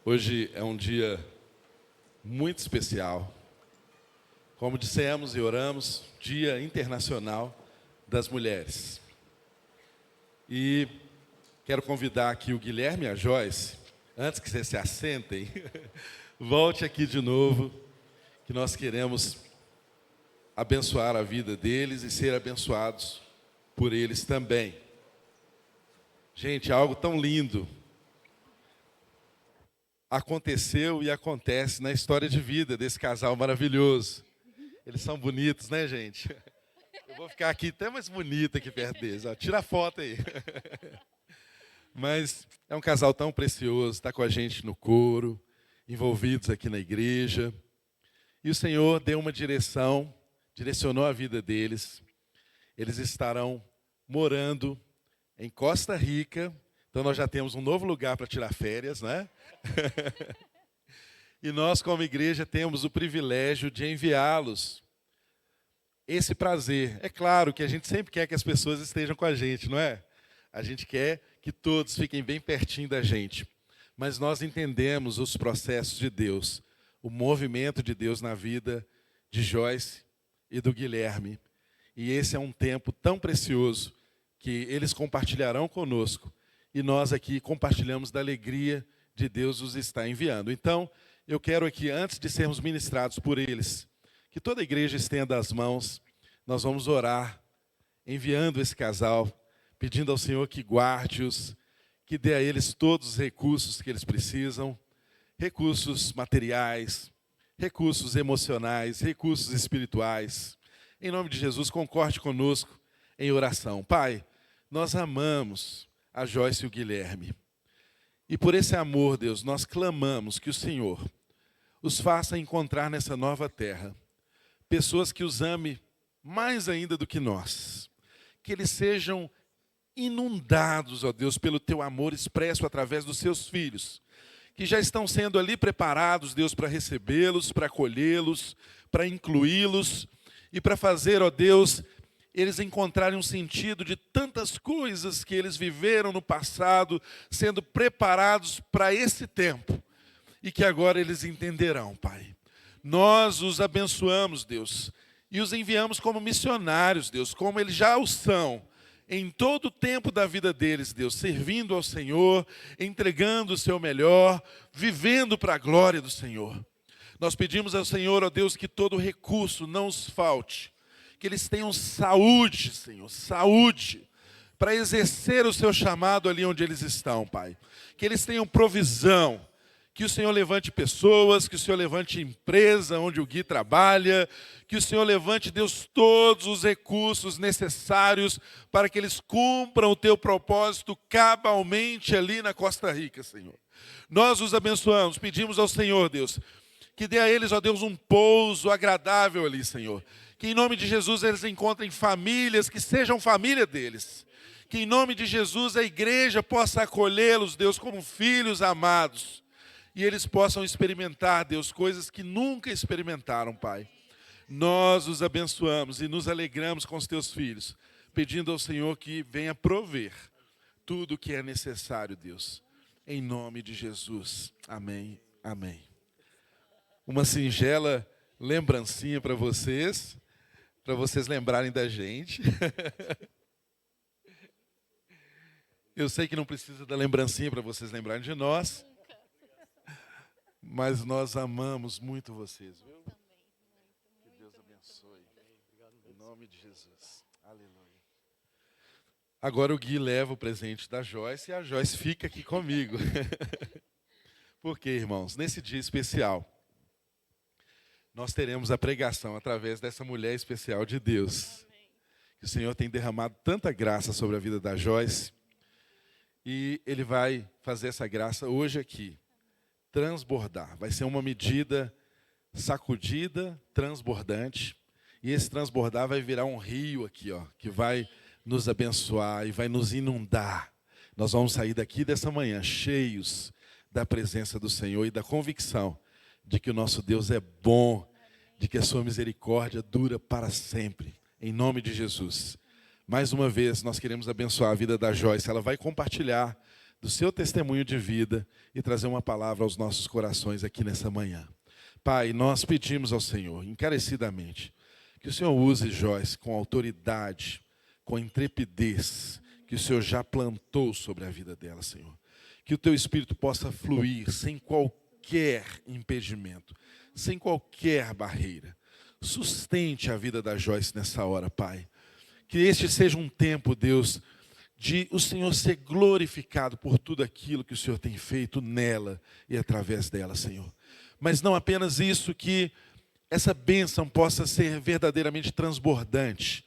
Hoje é um dia muito especial. Como dissemos e oramos, Dia Internacional das Mulheres. E quero convidar aqui o Guilherme e a Joyce, antes que vocês se assentem, volte aqui de novo, que nós queremos abençoar a vida deles e ser abençoados por eles também. Gente, algo tão lindo aconteceu e acontece na história de vida desse casal maravilhoso. Eles são bonitos, né, gente? Eu vou ficar aqui até mais bonito aqui perto deles. Ó, tira a foto aí. Mas é um casal tão precioso, está com a gente no coro, envolvidos aqui na igreja. E o Senhor deu uma direção, direcionou a vida deles. Eles estarão morando em Costa Rica. Então nós já temos um novo lugar para tirar férias, né? E nós, como igreja, temos o privilégio de enviá-los. Esse prazer. É claro que a gente sempre quer que as pessoas estejam com a gente, não é? A gente quer que todos fiquem bem pertinho da gente. Mas nós entendemos os processos de Deus, o movimento de Deus na vida de Joyce e do Guilherme. E esse é um tempo tão precioso que eles compartilharão conosco. E nós aqui compartilhamos da alegria de Deus os estar enviando. Então, eu quero aqui, antes de sermos ministrados por eles, que toda a igreja estenda as mãos. Nós vamos orar, enviando esse casal, pedindo ao Senhor que guarde-os, que dê a eles todos os recursos que eles precisam, recursos materiais, recursos emocionais, recursos espirituais. Em nome de Jesus, concorde conosco em oração. Pai, nós amamos a Joyce e o Guilherme. E por esse amor, Deus, nós clamamos que o Senhor os faça encontrar nessa nova terra pessoas que os amem mais ainda do que nós. Que eles sejam inundados, ó Deus, pelo teu amor expresso através dos seus filhos, que já estão sendo ali preparados, Deus, para recebê-los, para acolhê-los, para incluí-los e para fazer, ó Deus, eles encontrarem um sentido de tantas coisas que eles viveram no passado, sendo preparados para esse tempo, e que agora eles entenderão, Pai. Nós os abençoamos, Deus, e os enviamos como missionários, Deus, como eles já o são, em todo o tempo da vida deles, Deus, servindo ao Senhor, entregando o seu melhor, vivendo para a glória do Senhor. Nós pedimos ao Senhor, ó Deus, que todo recurso não os falte, que eles tenham saúde, Senhor, saúde, para exercer o seu chamado ali onde eles estão, Pai. Que eles tenham provisão, que o Senhor levante pessoas, que o Senhor levante empresa onde o Gui trabalha, que o Senhor levante, Deus, todos os recursos necessários para que eles cumpram o teu propósito cabalmente ali na Costa Rica, Senhor. Nós os abençoamos, pedimos ao Senhor, Deus, que dê a eles, ó Deus, um pouso agradável ali, Senhor. Que em nome de Jesus eles encontrem famílias que sejam família deles. Que em nome de Jesus a igreja possa acolhê-los, Deus, como filhos amados. E eles possam experimentar, Deus, coisas que nunca experimentaram, Pai. Nós os abençoamos e nos alegramos com os teus filhos, pedindo ao Senhor que venha prover tudo o que é necessário, Deus. Em nome de Jesus. Amém. Amém. Uma singela lembrancinha para vocês lembrarem da gente. Eu sei que não precisa da lembrancinha para vocês lembrarem de nós, mas nós amamos muito vocês, viu? Que Deus abençoe. Em nome de Jesus. Aleluia. Agora o Gui leva o presente da Joyce e a Joyce fica aqui comigo. Por quê, irmãos? Nesse dia especial, nós teremos a pregação através dessa mulher especial de Deus. Amém. Que o Senhor tem derramado tanta graça sobre a vida da Joyce. E Ele vai fazer essa graça hoje aqui. Transbordar. Vai ser uma medida sacudida, transbordante. E esse transbordar vai virar um rio aqui, ó, que vai nos abençoar e vai nos inundar. Nós vamos sair daqui dessa manhã cheios da presença do Senhor e da convicção de que o nosso Deus é bom, de que a sua misericórdia dura para sempre, em nome de Jesus. Mais uma vez, nós queremos abençoar a vida da Joyce. Ela vai compartilhar do seu testemunho de vida e trazer uma palavra aos nossos corações aqui nessa manhã. Pai, nós pedimos ao Senhor, encarecidamente, que o Senhor use Joyce com autoridade, com intrepidez, que o Senhor já plantou sobre a vida dela, Senhor. Que o teu Espírito possa fluir sem qualquer impedimento, sem qualquer barreira. Sustente a vida da Joyce nessa hora, Pai. Que este seja um tempo, Deus, de o Senhor ser glorificado por tudo aquilo que o Senhor tem feito nela e através dela, Senhor. Mas não apenas isso, que essa bênção possa ser verdadeiramente transbordante,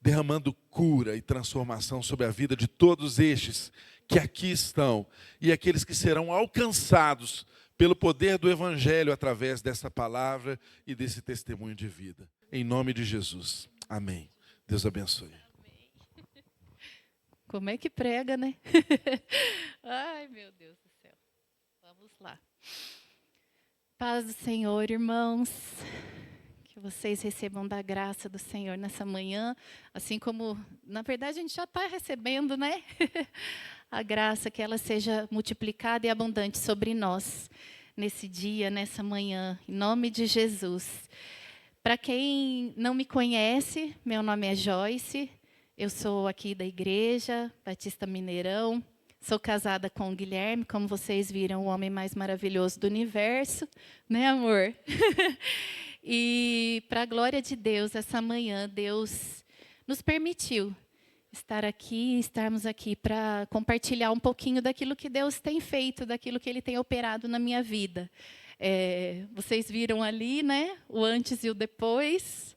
derramando cura e transformação sobre a vida de todos estes que aqui estão e aqueles que serão alcançados pelo poder do Evangelho através dessa palavra e desse testemunho de vida. Em nome de Jesus. Amém. Deus abençoe. Como é que prega, né? Ai, meu Deus do céu. Vamos lá. Paz do Senhor, irmãos. Que vocês recebam da graça do Senhor nessa manhã. Assim como, na verdade, a gente já está recebendo, né? A graça, que ela seja multiplicada e abundante sobre nós. Nesse dia, nessa manhã. Em nome de Jesus. Para quem não me conhece, meu nome é Joyce. Eu sou aqui da Igreja Batista Mineirão. Sou casada com o Guilherme, como vocês viram, o homem mais maravilhoso do universo. Né, amor? E, para a glória de Deus, essa manhã, Deus nos permitiu estarmos aqui para compartilhar um pouquinho daquilo que Deus tem feito, daquilo que Ele tem operado na minha vida. Vocês viram ali, né, o antes e o depois.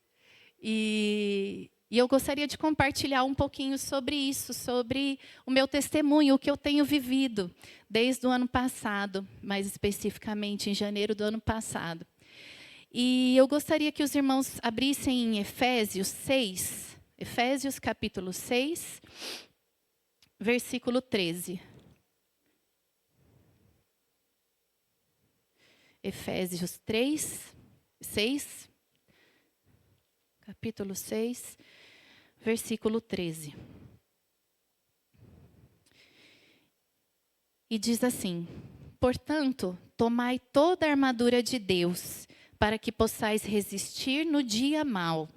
E eu gostaria de compartilhar um pouquinho sobre isso, sobre o meu testemunho, o que eu tenho vivido desde o ano passado, mais especificamente em janeiro do ano passado. E eu gostaria que os irmãos abrissem em Efésios 6, Efésios capítulo 6, versículo 13. Efésios 6, capítulo 6, versículo 13. E diz assim: portanto, tomai toda a armadura de Deus, para que possais resistir no dia mau.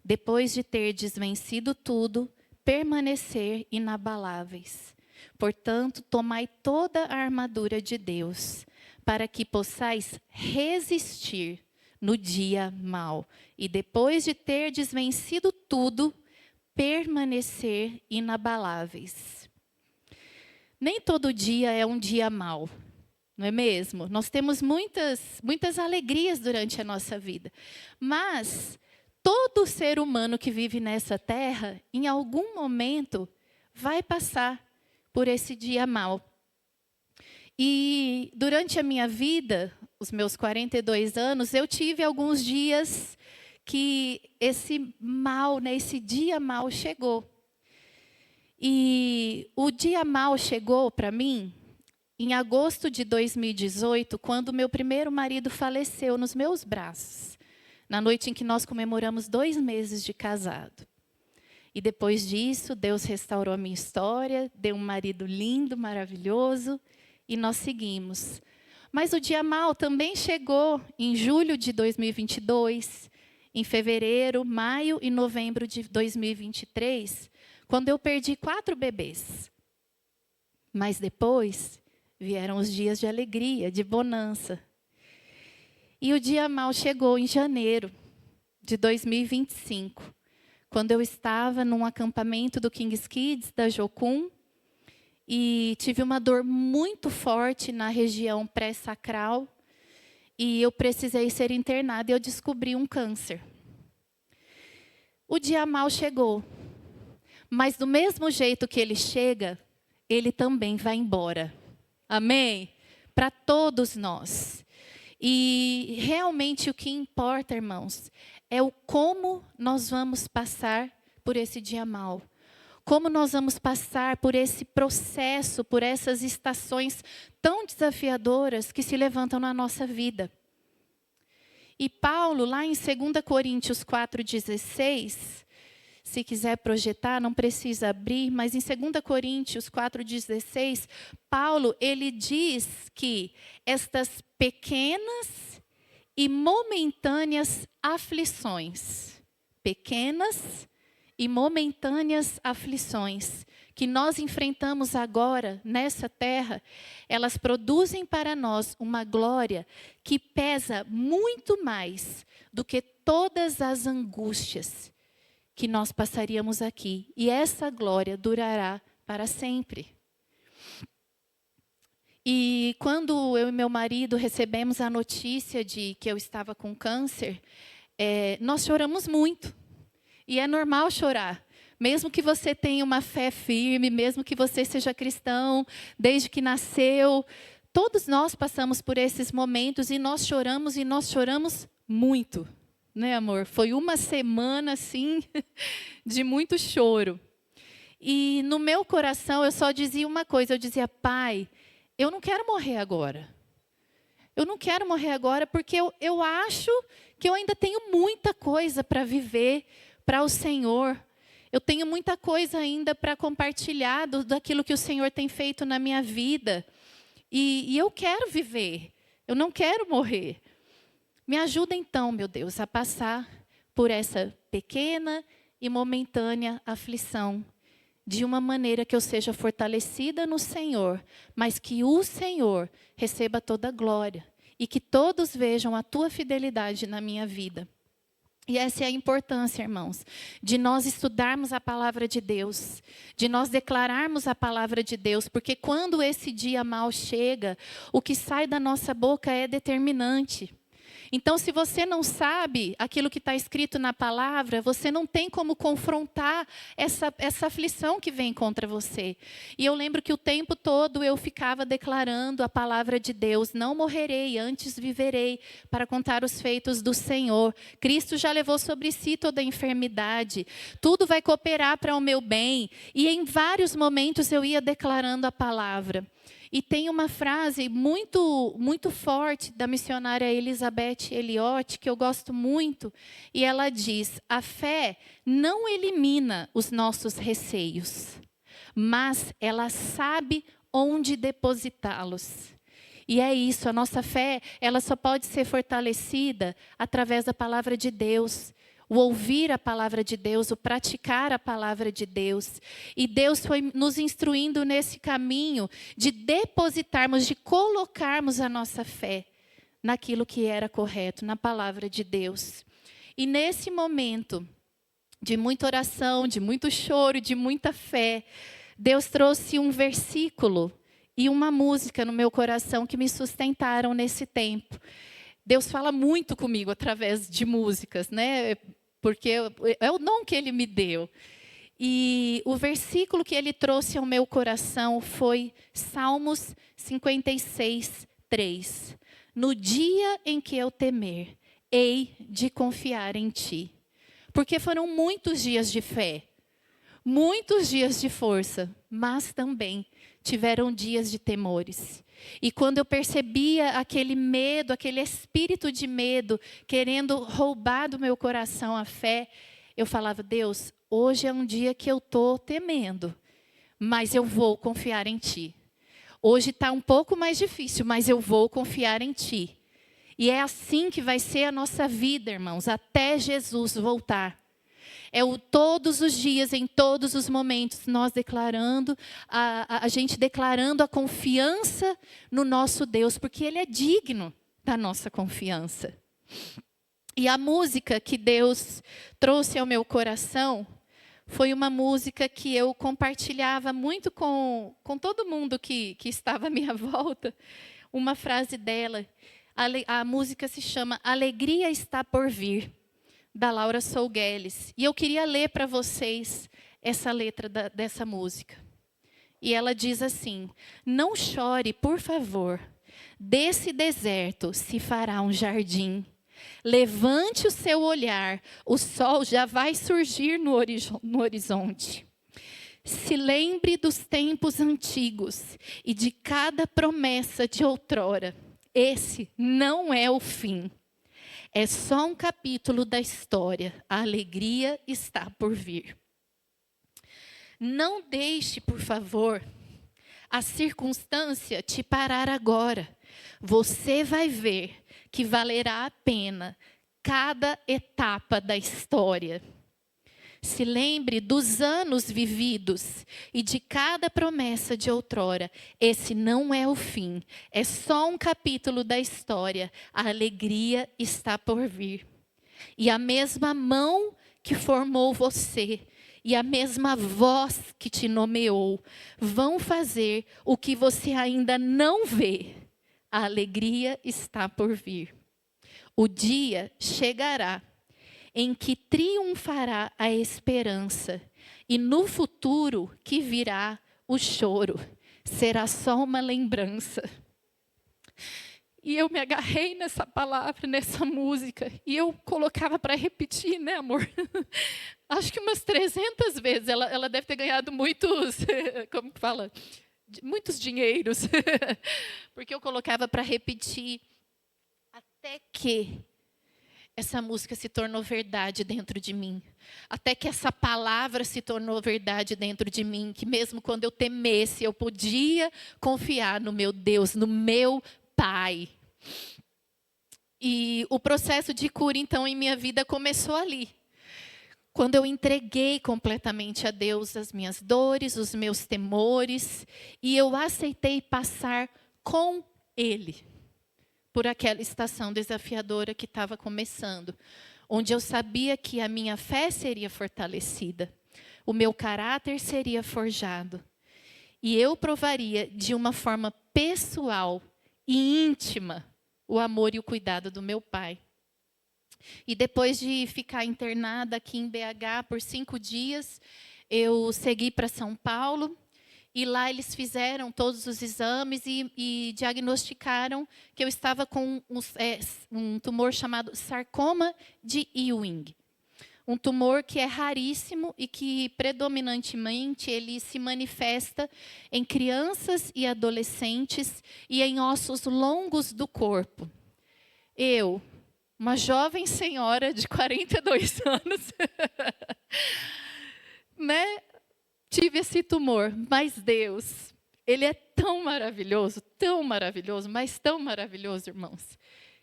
Depois de terdes vencido tudo, permanecer inabaláveis. Portanto, tomai toda a armadura de Deus, para que possais resistir no dia mau. E depois de terdes vencido tudo, permanecer inabaláveis. Nem todo dia é um dia mau, não é mesmo? Nós temos muitas alegrias durante a nossa vida. Mas todo ser humano que vive nessa terra, em algum momento, vai passar por esse dia mau. E durante a minha vida, os meus 42 anos, eu tive alguns dias que esse mal, né, esse dia mau chegou. E o dia mau chegou para mim em agosto de 2018, quando meu primeiro marido faleceu nos meus braços, na noite em que nós comemoramos 2 meses de casado. E depois disso, Deus restaurou a minha história, deu um marido lindo, maravilhoso, e nós seguimos. Mas o dia mau também chegou em julho de 2022, em fevereiro, maio e novembro de 2023, quando eu perdi 4 bebês. Mas depois vieram os dias de alegria, de bonança. E o dia mau chegou em janeiro de 2025, quando eu estava num acampamento do King's Kids, da Jocum, e tive uma dor muito forte na região pré-sacral, e eu precisei ser internada e eu descobri um câncer. O dia mau chegou, mas do mesmo jeito que ele chega, ele também vai embora. Amém? Para todos nós. E realmente o que importa, irmãos, é o como nós vamos passar por esse dia mau. Como nós vamos passar por esse processo, por essas estações tão desafiadoras que se levantam na nossa vida. E Paulo, lá em 2 Coríntios 4,16, se quiser projetar, não precisa abrir, mas em 2 Coríntios 4,16, Paulo, ele diz que estas pequenas e momentâneas aflições, pequenas e momentâneas aflições que nós enfrentamos agora nessa terra, elas produzem para nós uma glória que pesa muito mais do que todas as angústias que nós passaríamos aqui. E essa glória durará para sempre. E quando eu e meu marido recebemos a notícia de que eu estava com câncer, nós choramos muito. E é normal chorar. Mesmo que você tenha uma fé firme, mesmo que você seja cristão desde que nasceu, todos nós passamos por esses momentos e nós choramos muito, né, amor? Foi uma semana assim de muito choro. E no meu coração eu só dizia uma coisa, eu dizia: Pai, eu não quero morrer agora. Eu não quero morrer agora porque eu acho que eu ainda tenho muita coisa para viver para o Senhor. Eu tenho muita coisa ainda para compartilhar daquilo que o Senhor tem feito na minha vida. E eu quero viver. Eu não quero morrer. Me ajuda então, meu Deus, a passar por essa pequena e momentânea aflição. De uma maneira que eu seja fortalecida no Senhor. Mas que o Senhor receba toda a glória. E que todos vejam a tua fidelidade na minha vida. E essa é a importância, irmãos, de nós estudarmos a palavra de Deus, de nós declararmos a palavra de Deus, porque quando esse dia mal chega, o que sai da nossa boca é determinante. Então, se você não sabe aquilo que está escrito na palavra, você não tem como confrontar essa aflição que vem contra você. E eu lembro que o tempo todo eu ficava declarando a palavra de Deus: não morrerei, antes viverei, para contar os feitos do Senhor. Cristo já levou sobre si toda a enfermidade. Tudo vai cooperar para o meu bem. E em vários momentos eu ia declarando a palavra. E tem uma frase muito, muito forte da missionária Elizabeth Elliot, que eu gosto muito, e ela diz: a fé não elimina os nossos receios, mas ela sabe onde depositá-los. E é isso, a nossa fé, ela só pode ser fortalecida através da palavra de Deus. O ouvir a palavra de Deus, o praticar a palavra de Deus. E Deus foi nos instruindo nesse caminho de depositarmos, de colocarmos a nossa fé naquilo que era correto, na palavra de Deus. E nesse momento de muita oração, de muito choro, de muita fé, Deus trouxe um versículo e uma música no meu coração que me sustentaram nesse tempo. Deus fala muito comigo através de músicas, né? Porque é o dom que Ele me deu. E o versículo que Ele trouxe ao meu coração foi Salmos 56, 3. No dia em que eu temer, hei de confiar em Ti. Porque foram muitos dias de fé, muitos dias de força, mas também tiveram dias de temores. E quando eu percebia aquele medo, aquele espírito de medo, querendo roubar do meu coração a fé, eu falava: Deus, hoje é um dia que eu estou temendo, mas eu vou confiar em Ti. Hoje está um pouco mais difícil, mas eu vou confiar em Ti. E é assim que vai ser a nossa vida, irmãos, até Jesus voltar. Todos os dias, em todos os momentos, nós declarando, a gente declarando a confiança no nosso Deus, porque Ele é digno da nossa confiança. E a música que Deus trouxe ao meu coração foi uma música que eu compartilhava muito com todo mundo que estava à minha volta. Uma frase dela, a música se chama Alegria Está Por Vir, da Laura Sougueles. E eu queria ler para vocês essa letra dessa música. E ela diz assim: não chore, por favor, desse deserto se fará um jardim. Levante o seu olhar, o sol já vai surgir no horizonte. Se lembre dos tempos antigos e de cada promessa de outrora. Esse não é o fim. É só um capítulo da história. A alegria está por vir. Não deixe, por favor, a circunstância te parar agora. Você vai ver que valerá a pena cada etapa da história. Se lembre dos anos vividos e de cada promessa de outrora. Esse não é o fim, é só um capítulo da história. A alegria está por vir. E a mesma mão que formou você e a mesma voz que te nomeou vão fazer o que você ainda não vê. A alegria está por vir. O dia chegará em que triunfará a esperança, e no futuro que virá o choro, será só uma lembrança. E eu me agarrei nessa palavra, nessa música, e eu colocava para repetir, né, amor? Acho que umas 300 vezes, ela deve ter ganhado muitos, como que fala? Muitos dinheiros, porque eu colocava para repetir, até que essa música se tornou verdade dentro de mim. Até que essa palavra se tornou verdade dentro de mim. Que mesmo quando eu temesse, eu podia confiar no meu Deus, no meu Pai. E o processo de cura, então, em minha vida começou ali. Quando eu entreguei completamente a Deus as minhas dores, os meus temores. E eu aceitei passar com Ele por aquela estação desafiadora que estava começando, onde eu sabia que a minha fé seria fortalecida, o meu caráter seria forjado, e eu provaria de uma forma pessoal e íntima o amor e o cuidado do meu Pai. E depois de ficar internada aqui em BH por 5 dias, eu segui para São Paulo. E lá eles fizeram todos os exames e diagnosticaram que eu estava com um tumor chamado sarcoma de Ewing. Um tumor que é raríssimo e que predominantemente ele se manifesta em crianças e adolescentes e em ossos longos do corpo. Eu, uma jovem senhora de 42 anos, né? Tive esse tumor, mas Deus, Ele é tão maravilhoso, mas tão maravilhoso, irmãos,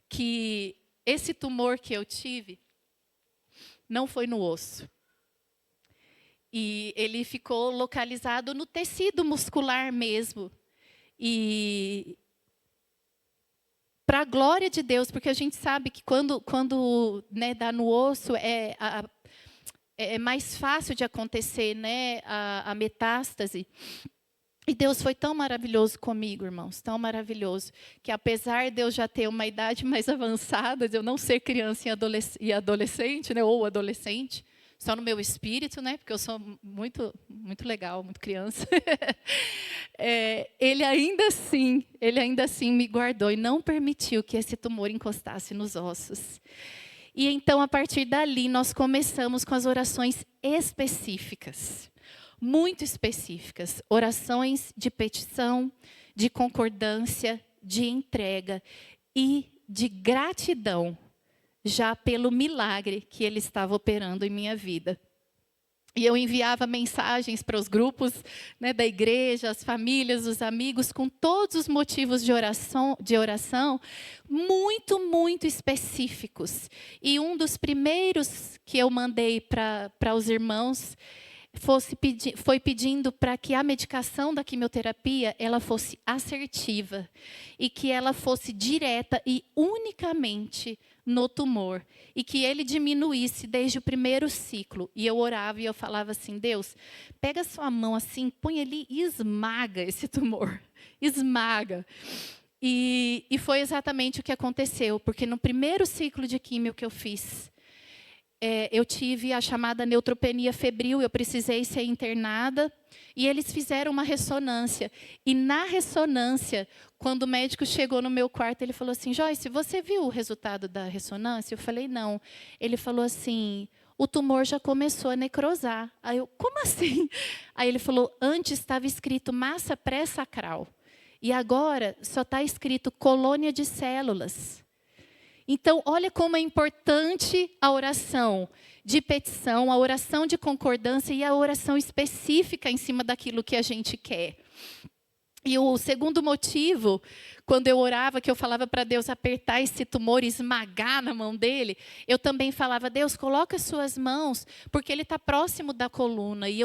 que esse tumor que eu tive não foi no osso. E ele ficou localizado no tecido muscular mesmo. E para a glória de Deus, porque a gente sabe que quando né, dá no osso, é mais fácil de acontecer, né, a metástase. E Deus foi tão maravilhoso comigo, irmãos, tão maravilhoso, que apesar de eu já ter uma idade mais avançada, de eu não ser criança e adolescente, né, ou adolescente, só no meu espírito, né, porque eu sou muito legal, muito criança. Ele ainda assim me guardou e não permitiu que esse tumor encostasse nos ossos. E então, a partir dali, nós começamos com as orações específicas, muito específicas. Orações de petição, de concordância, de entrega e de gratidão, já pelo milagre que Ele estava operando em minha vida. E eu enviava mensagens para os grupos, né, da igreja, as famílias, os amigos, com todos os motivos de oração muito específicos. E um dos primeiros que eu mandei para os irmãos foi pedindo para que a medicação da quimioterapia ela fosse assertiva e que ela fosse direta e unicamente no tumor, e que ele diminuísse desde o primeiro ciclo. E eu orava e eu falava assim: Deus, pega sua mão assim, põe ali e esmaga esse tumor. Esmaga. E foi exatamente o que aconteceu, porque no primeiro ciclo de químio que eu fiz, eu tive a chamada neutropenia febril, eu precisei ser internada, e eles fizeram uma ressonância. E na ressonância, quando o médico chegou no meu quarto, ele falou assim: Joyce, você viu o resultado da ressonância? Eu falei, não. Ele falou assim: o tumor já começou a necrosar. Aí eu, como assim? Aí ele falou, antes estava escrito massa pré-sacral, e agora só está escrito colônia de células. Então, olha como é importante a oração de petição, a oração de concordância e a oração específica em cima daquilo que a gente quer. E o segundo motivo, quando eu orava, que eu falava para Deus apertar esse tumor e esmagar na mão dele, eu também falava, Deus, coloca as suas mãos, porque ele está próximo da coluna, e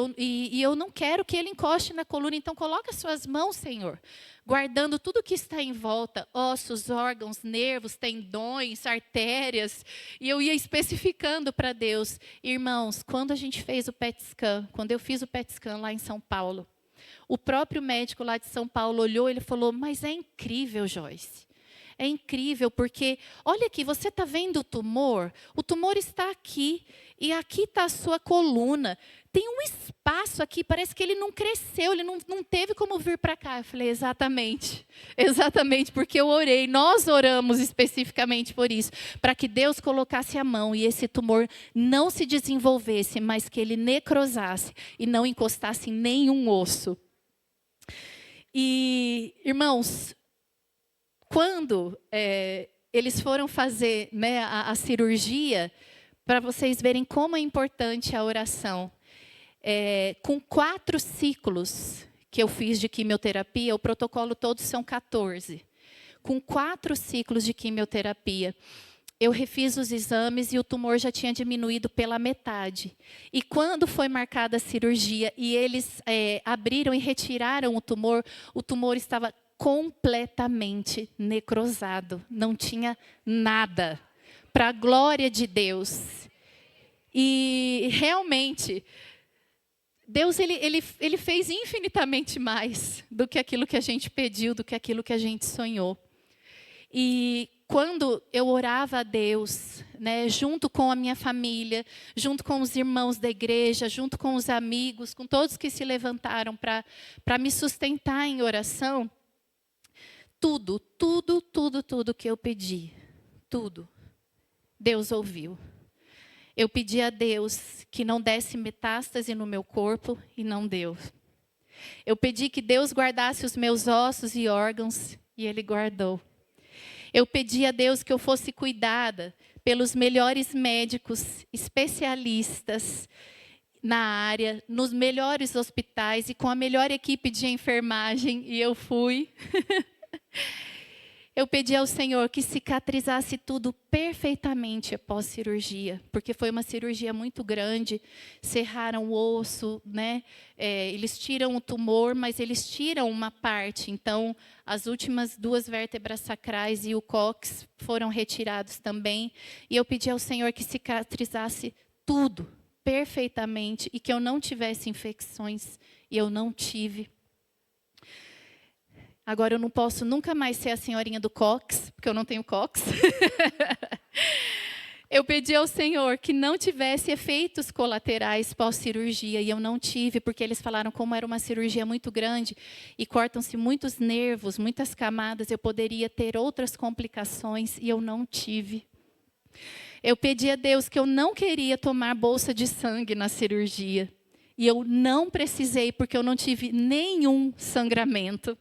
eu não quero que ele encoste na coluna, então coloca as suas mãos, Senhor, guardando tudo que está em volta, ossos, órgãos, nervos, tendões, artérias, e eu ia especificando para Deus. Irmãos, quando a gente fez o PET scan, quando eu fiz o PET scan lá em São Paulo, o próprio médico lá de São Paulo olhou e ele falou, mas é incrível, Joyce. É incrível, porque, olha aqui, você está vendo o tumor está aqui, e aqui está a sua coluna. Tem um espaço aqui, parece que ele não cresceu, ele não teve como vir para cá. Eu falei, exatamente, porque eu orei, nós oramos especificamente por isso, para que Deus colocasse a mão e esse tumor não se desenvolvesse, mas que ele necrosasse e não encostasse em nenhum osso. E, irmãos, quando eles foram fazer, né, a cirurgia, para vocês verem como é importante a oração, com 4 ciclos que eu fiz de quimioterapia, o protocolo todo são 14. Com 4 ciclos de quimioterapia, eu refiz os exames e o tumor já tinha diminuído pela metade. E quando foi marcada a cirurgia e eles abriram e retiraram o tumor estava completamente necrosado. Não tinha nada. Para a glória de Deus. E realmente, Deus ele fez infinitamente mais do que aquilo que a gente pediu, do que aquilo que a gente sonhou. E quando eu orava a Deus, né, junto com a minha família, junto com os irmãos da igreja, junto com os amigos, com todos que se levantaram para me sustentar em oração, tudo que eu pedi, tudo, Deus ouviu. Eu pedi a Deus que não desse metástase no meu corpo e não deu. Eu pedi que Deus guardasse os meus ossos e órgãos e Ele guardou. Eu pedi a Deus que eu fosse cuidada pelos melhores médicos, especialistas na área, nos melhores hospitais e com a melhor equipe de enfermagem, e eu fui. Eu pedi ao Senhor que cicatrizasse tudo perfeitamente após cirurgia, porque foi uma cirurgia muito grande, serraram o osso, né? Eles tiram o tumor, mas eles tiram uma parte, então as últimas 2 vértebras sacrais e o cóccix foram retirados também, e eu pedi ao Senhor que cicatrizasse tudo perfeitamente e que eu não tivesse infecções, e eu não tive. Agora eu não posso nunca mais ser a senhorinha do cóccix, porque eu não tenho cóccix. Eu pedi ao Senhor que não tivesse efeitos colaterais pós-cirurgia, e eu não tive, porque eles falaram como era uma cirurgia muito grande, e cortam-se muitos nervos, muitas camadas, eu poderia ter outras complicações, e eu não tive. Eu pedi a Deus que eu não queria tomar bolsa de sangue na cirurgia, e eu não precisei, porque eu não tive nenhum sangramento.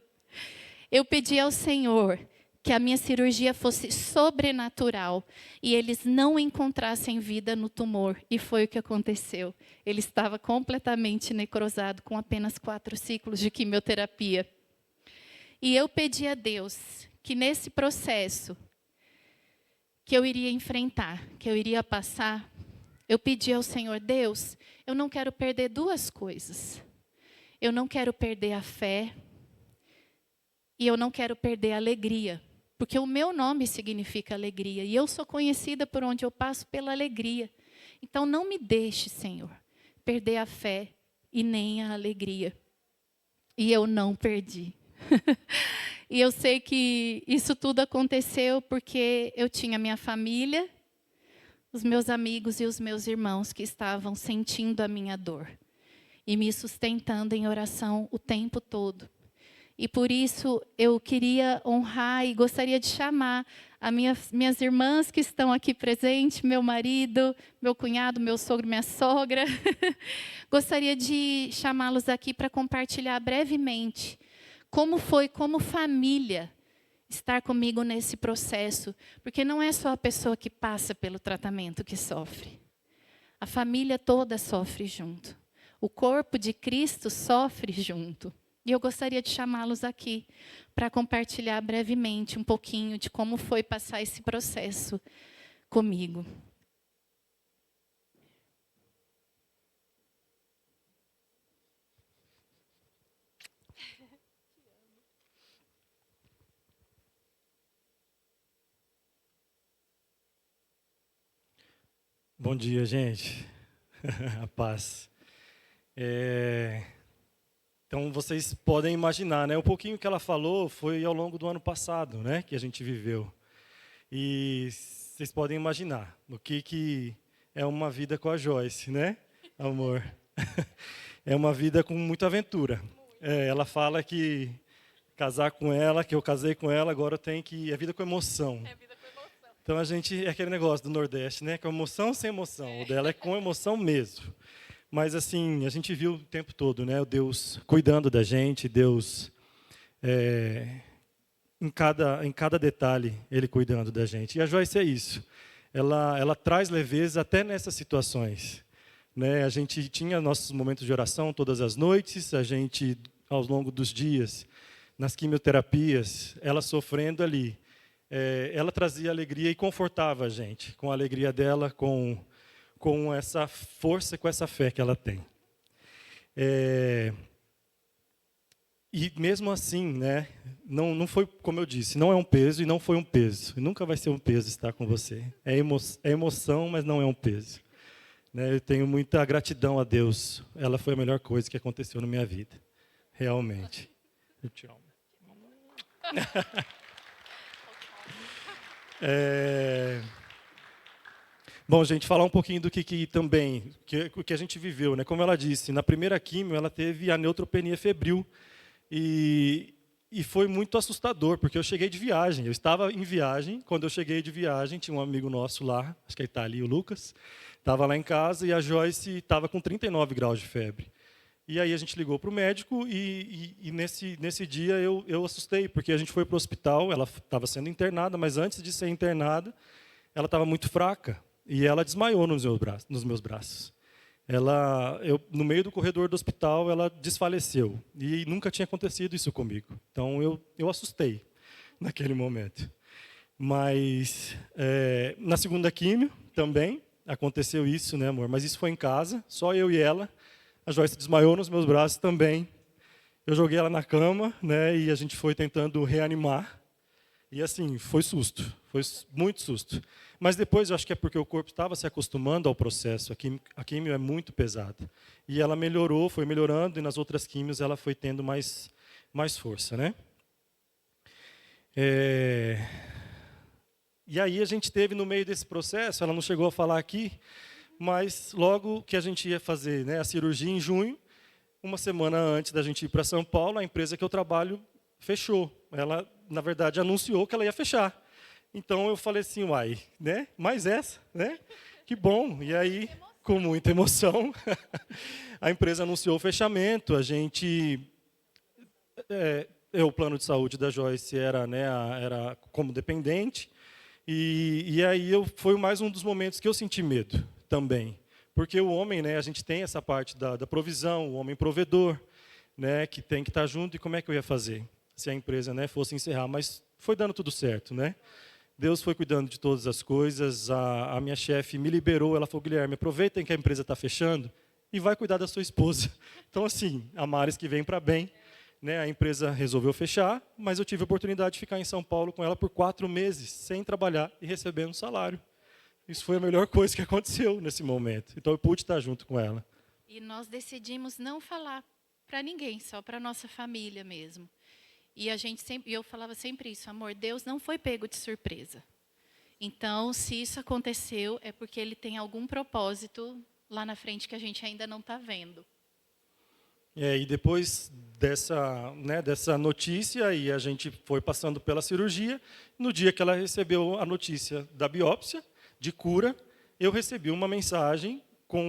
Eu pedi ao Senhor que a minha cirurgia fosse sobrenatural e eles não encontrassem vida no tumor. E foi o que aconteceu. Ele estava completamente necrosado com apenas 4 ciclos de quimioterapia. E eu pedi a Deus que nesse processo que eu iria enfrentar, que eu iria passar, eu pedi ao Senhor, Deus, eu não quero perder 2 coisas. Eu não quero perder a fé. E eu não quero perder a alegria, porque o meu nome significa alegria. E eu sou conhecida por onde eu passo pela alegria. Então não me deixe, Senhor, perder a fé e nem a alegria. E eu não perdi. E eu sei que isso tudo aconteceu porque eu tinha minha família, os meus amigos e os meus irmãos que estavam sentindo a minha dor. E me sustentando em oração o tempo todo. E por isso eu queria honrar e gostaria de chamar as minhas irmãs que estão aqui presentes, meu marido, meu cunhado, meu sogro, minha sogra. Gostaria de chamá-los aqui para compartilhar brevemente como foi, como família, estar comigo nesse processo, porque não é só a pessoa que passa pelo tratamento que sofre. A família toda sofre junto. O corpo de Cristo sofre junto. E eu gostaria de chamá-los aqui para compartilhar brevemente um pouquinho de como foi passar esse processo comigo. Bom dia, gente. A paz. Então, vocês podem imaginar, né? Um pouquinho que ela falou foi ao longo do ano passado, né? Que a gente viveu. E vocês podem imaginar o que é uma vida com a Joyce, né? Amor. É uma vida com muita aventura. Ela fala que casar com ela, que eu casei com ela, agora eu tenho que... É vida com emoção. Então, a gente... É aquele negócio do Nordeste, né? Com emoção sem emoção. O dela é com emoção mesmo. Mas, assim, a gente viu o tempo todo, né? O Deus cuidando da gente, Deus... em cada detalhe, Ele cuidando da gente. E a Joyce é isso. Ela traz leveza até nessas situações. Né? A gente tinha nossos momentos de oração todas as noites, a gente, ao longo dos dias, nas quimioterapias, ela sofrendo ali, ela trazia alegria e confortava a gente, com a alegria dela, com essa força, com essa fé que ela tem. E mesmo assim, né, não foi, como eu disse, não é um peso e não foi um peso. Nunca vai ser um peso estar com você. É emoção, mas não é um peso. Né, eu tenho muita gratidão a Deus. Ela foi a melhor coisa que aconteceu na minha vida. Realmente. Eu te amo. Bom, gente, falar um pouquinho do que também, o que a gente viveu. Né? Como ela disse, na primeira quimio, ela teve a neutropenia febril. E foi muito assustador, porque eu cheguei de viagem. Eu estava em viagem. Quando eu cheguei de viagem, tinha um amigo nosso lá, acho que ele está ali, o Lucas, estava lá em casa, e a Joyce estava com 39 graus de febre. E aí a gente ligou para o médico, e nesse dia eu assustei, porque a gente foi para o hospital, ela estava sendo internada, mas antes de ser internada, ela estava muito fraca, e ela desmaiou nos meus braços. No meio do corredor do hospital, ela desfaleceu. E nunca tinha acontecido isso comigo. Então, eu assustei naquele momento. Mas, na segunda químio, também, aconteceu isso, né, amor? Mas isso foi em casa, só eu e ela. A Joyce desmaiou nos meus braços também. Eu joguei ela na cama, né, e a gente foi tentando reanimar. E, assim, foi susto. Foi muito susto. Mas depois, eu acho que é porque o corpo estava se acostumando ao processo. A químio é muito pesada. E ela melhorou, foi melhorando, e nas outras químios ela foi tendo mais força. Né? E aí a gente teve, no meio desse processo, ela não chegou a falar aqui, mas logo que a gente ia fazer, né, a cirurgia em junho, uma semana antes da gente ir para São Paulo, a empresa que eu trabalho fechou. Ela, na verdade, anunciou que ela ia fechar. Então, eu falei assim, uai, né? Mais essa, né? Que bom. E aí, com muita emoção, a empresa anunciou o fechamento. A gente... o plano de saúde da Joyce era, né, era como dependente. E aí foi mais um dos momentos que eu senti medo também. Porque o homem, né, a gente tem essa parte da provisão, o homem provedor, né, que tem que estar junto. E como é que eu ia fazer se a empresa, né, fosse encerrar? Mas foi dando tudo certo, né? Deus foi cuidando de todas as coisas. A minha chefe me liberou. Ela falou, Guilherme, aproveitem que a empresa está fechando e vai cuidar da sua esposa. Então, assim, a Maris que vem para bem. Né, a empresa resolveu fechar, mas eu tive a oportunidade de ficar em São Paulo com ela por 4 meses, sem trabalhar e recebendo salário. Isso foi a melhor coisa que aconteceu nesse momento. Então, eu pude estar junto com ela. E nós decidimos não falar para ninguém, só para a nossa família mesmo. E eu falava sempre isso, amor, Deus não foi pego de surpresa. Então, se isso aconteceu, é porque Ele tem algum propósito lá na frente que a gente ainda não está vendo. E depois dessa notícia, e a gente foi passando pela cirurgia, no dia que ela recebeu a notícia da biópsia, de cura, eu recebi uma mensagem com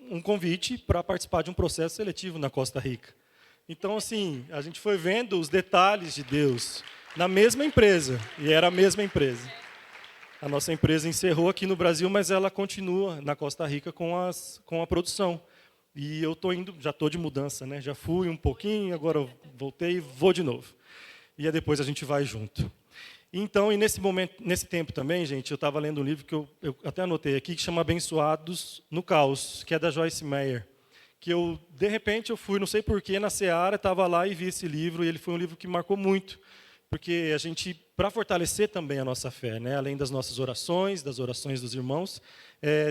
um convite para participar de um processo seletivo na Costa Rica. Então, assim, a gente foi vendo os detalhes de Deus, na mesma empresa, e era a mesma empresa. A nossa empresa encerrou aqui no Brasil, mas ela continua na Costa Rica com a produção. E eu estou indo, já estou de mudança, né? Já fui um pouquinho, agora eu voltei e vou de novo. E aí depois a gente vai junto. Então, e nesse momento, nesse tempo também, gente, eu estava lendo um livro que eu até anotei aqui, que chama Abençoados no Caos, que é da Joyce Meyer. Que eu, de repente, eu fui, não sei porquê, na Seara, estava lá e vi esse livro, e ele foi um livro que marcou muito. Porque a gente, para fortalecer também a nossa fé, né, além das nossas orações, das orações dos irmãos,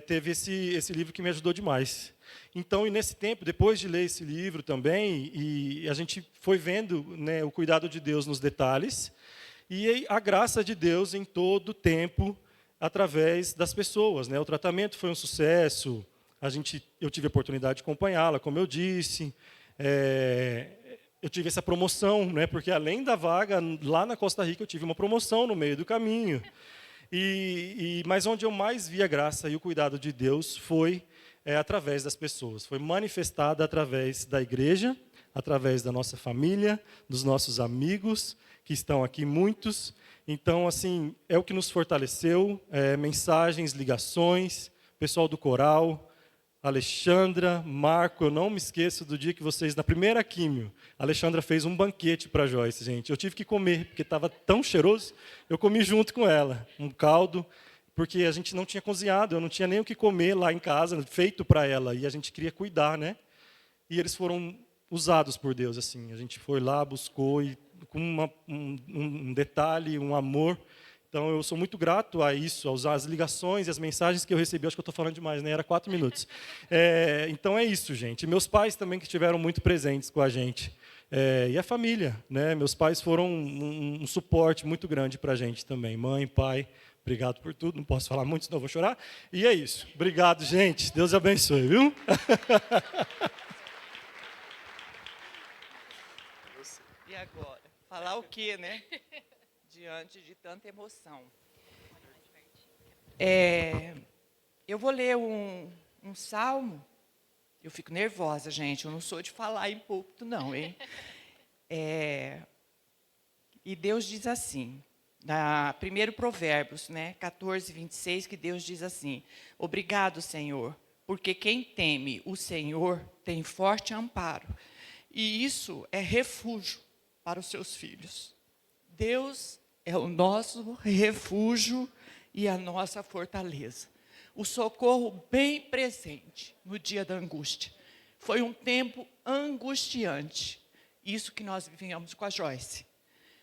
teve esse livro que me ajudou demais. Então, e nesse tempo, depois de ler esse livro também, e a gente foi vendo, né, o cuidado de Deus nos detalhes, e a graça de Deus em todo o tempo, através das pessoas, né. O tratamento foi um sucesso, eu tive a oportunidade de acompanhá-la, como eu disse, eu tive essa promoção, né, porque além da vaga, lá na Costa Rica, eu tive uma promoção no meio do caminho. Mas onde eu mais vi a graça e o cuidado de Deus foi através das pessoas. Foi manifestada através da igreja, através da nossa família, dos nossos amigos, que estão aqui muitos. Então, assim, é o que nos fortaleceu, mensagens, ligações, pessoal do coral, Alexandra, Marco, eu não me esqueço do dia que vocês, na primeira químio, a Alexandra fez um banquete para a Joyce, gente. Eu tive que comer, porque estava tão cheiroso, eu comi junto com ela, um caldo, porque a gente não tinha cozinhado, eu não tinha nem o que comer lá em casa, feito para ela, e a gente queria cuidar, né? E eles foram usados por Deus, assim. A gente foi lá, buscou, e com um detalhe, um amor. Então, eu sou muito grato a isso, às ligações e as mensagens que eu recebi. Acho que eu estou falando demais, né? Era 4 minutos. Então, é isso, gente. Meus pais também que estiveram muito presentes com a gente. E a família, né? Meus pais foram um suporte muito grande para a gente também. Mãe, pai, obrigado por tudo. Não posso falar muito, senão eu vou chorar. E é isso. Obrigado, gente. Deus abençoe, viu? E agora? Falar o quê, né? Diante de tanta emoção. Eu vou ler um salmo. Eu fico nervosa, gente. Eu não sou de falar em púlpito, não, hein? E Deus diz assim, na 1 Provérbios, né, 14, 26, que Deus diz assim: obrigado, Senhor, porque quem teme o Senhor tem forte amparo. E isso é refúgio para os seus filhos. Deus é o nosso refúgio e a nossa fortaleza. O socorro bem presente no dia da angústia. Foi um tempo angustiante. Isso que nós vivíamos com a Joyce.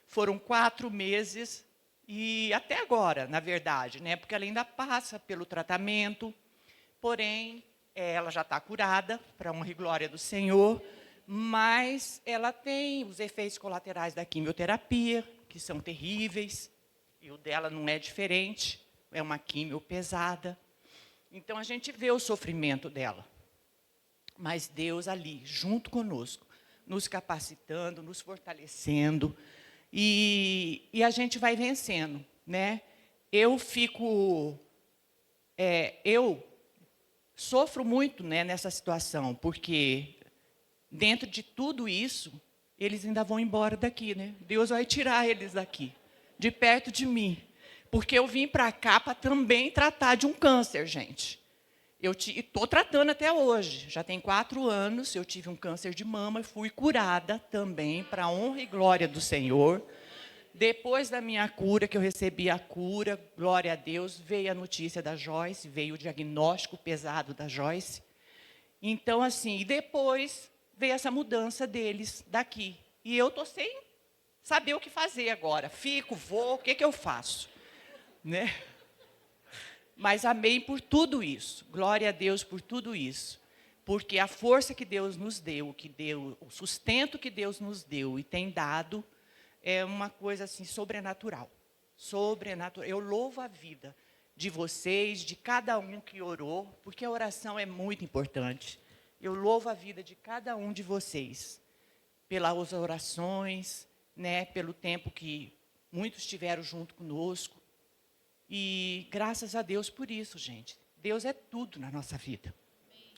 Foram 4 meses e até agora, na verdade, né? Porque ela ainda passa pelo tratamento. Porém, ela já está curada, para a honra e glória do Senhor. Mas ela tem os efeitos colaterais da quimioterapia, que são terríveis, e o dela não é diferente, é uma quimio pesada. Então, a gente vê o sofrimento dela. Mas Deus ali, junto conosco, nos capacitando, nos fortalecendo, e a gente vai vencendo, né? Eu sofro muito, né, nessa situação, porque dentro de tudo isso, eles ainda vão embora daqui, né? Deus vai tirar eles daqui, de perto de mim. Porque eu vim para cá para também tratar de um câncer, gente. Eu estou tratando até hoje. Já tem 4 anos, eu tive um câncer de mama e fui curada também, para a honra e glória do Senhor. Depois da minha cura, que eu recebi a cura, glória a Deus, veio a notícia da Joyce, veio o diagnóstico pesado da Joyce. Então, assim, e depois veio essa mudança deles daqui. E eu estou sem saber o que fazer agora. Fico, vou, o que eu faço? Né? Mas amém por tudo isso. Glória a Deus por tudo isso. Porque a força que Deus nos deu, o sustento que Deus nos deu e tem dado, é uma coisa assim sobrenatural. Sobrenatural. Eu louvo a vida de vocês, de cada um que orou, porque a oração é muito importante. Eu louvo a vida de cada um de vocês, pelas orações, né, pelo tempo que muitos estiveram junto conosco. E graças a Deus por isso, gente. Deus é tudo na nossa vida.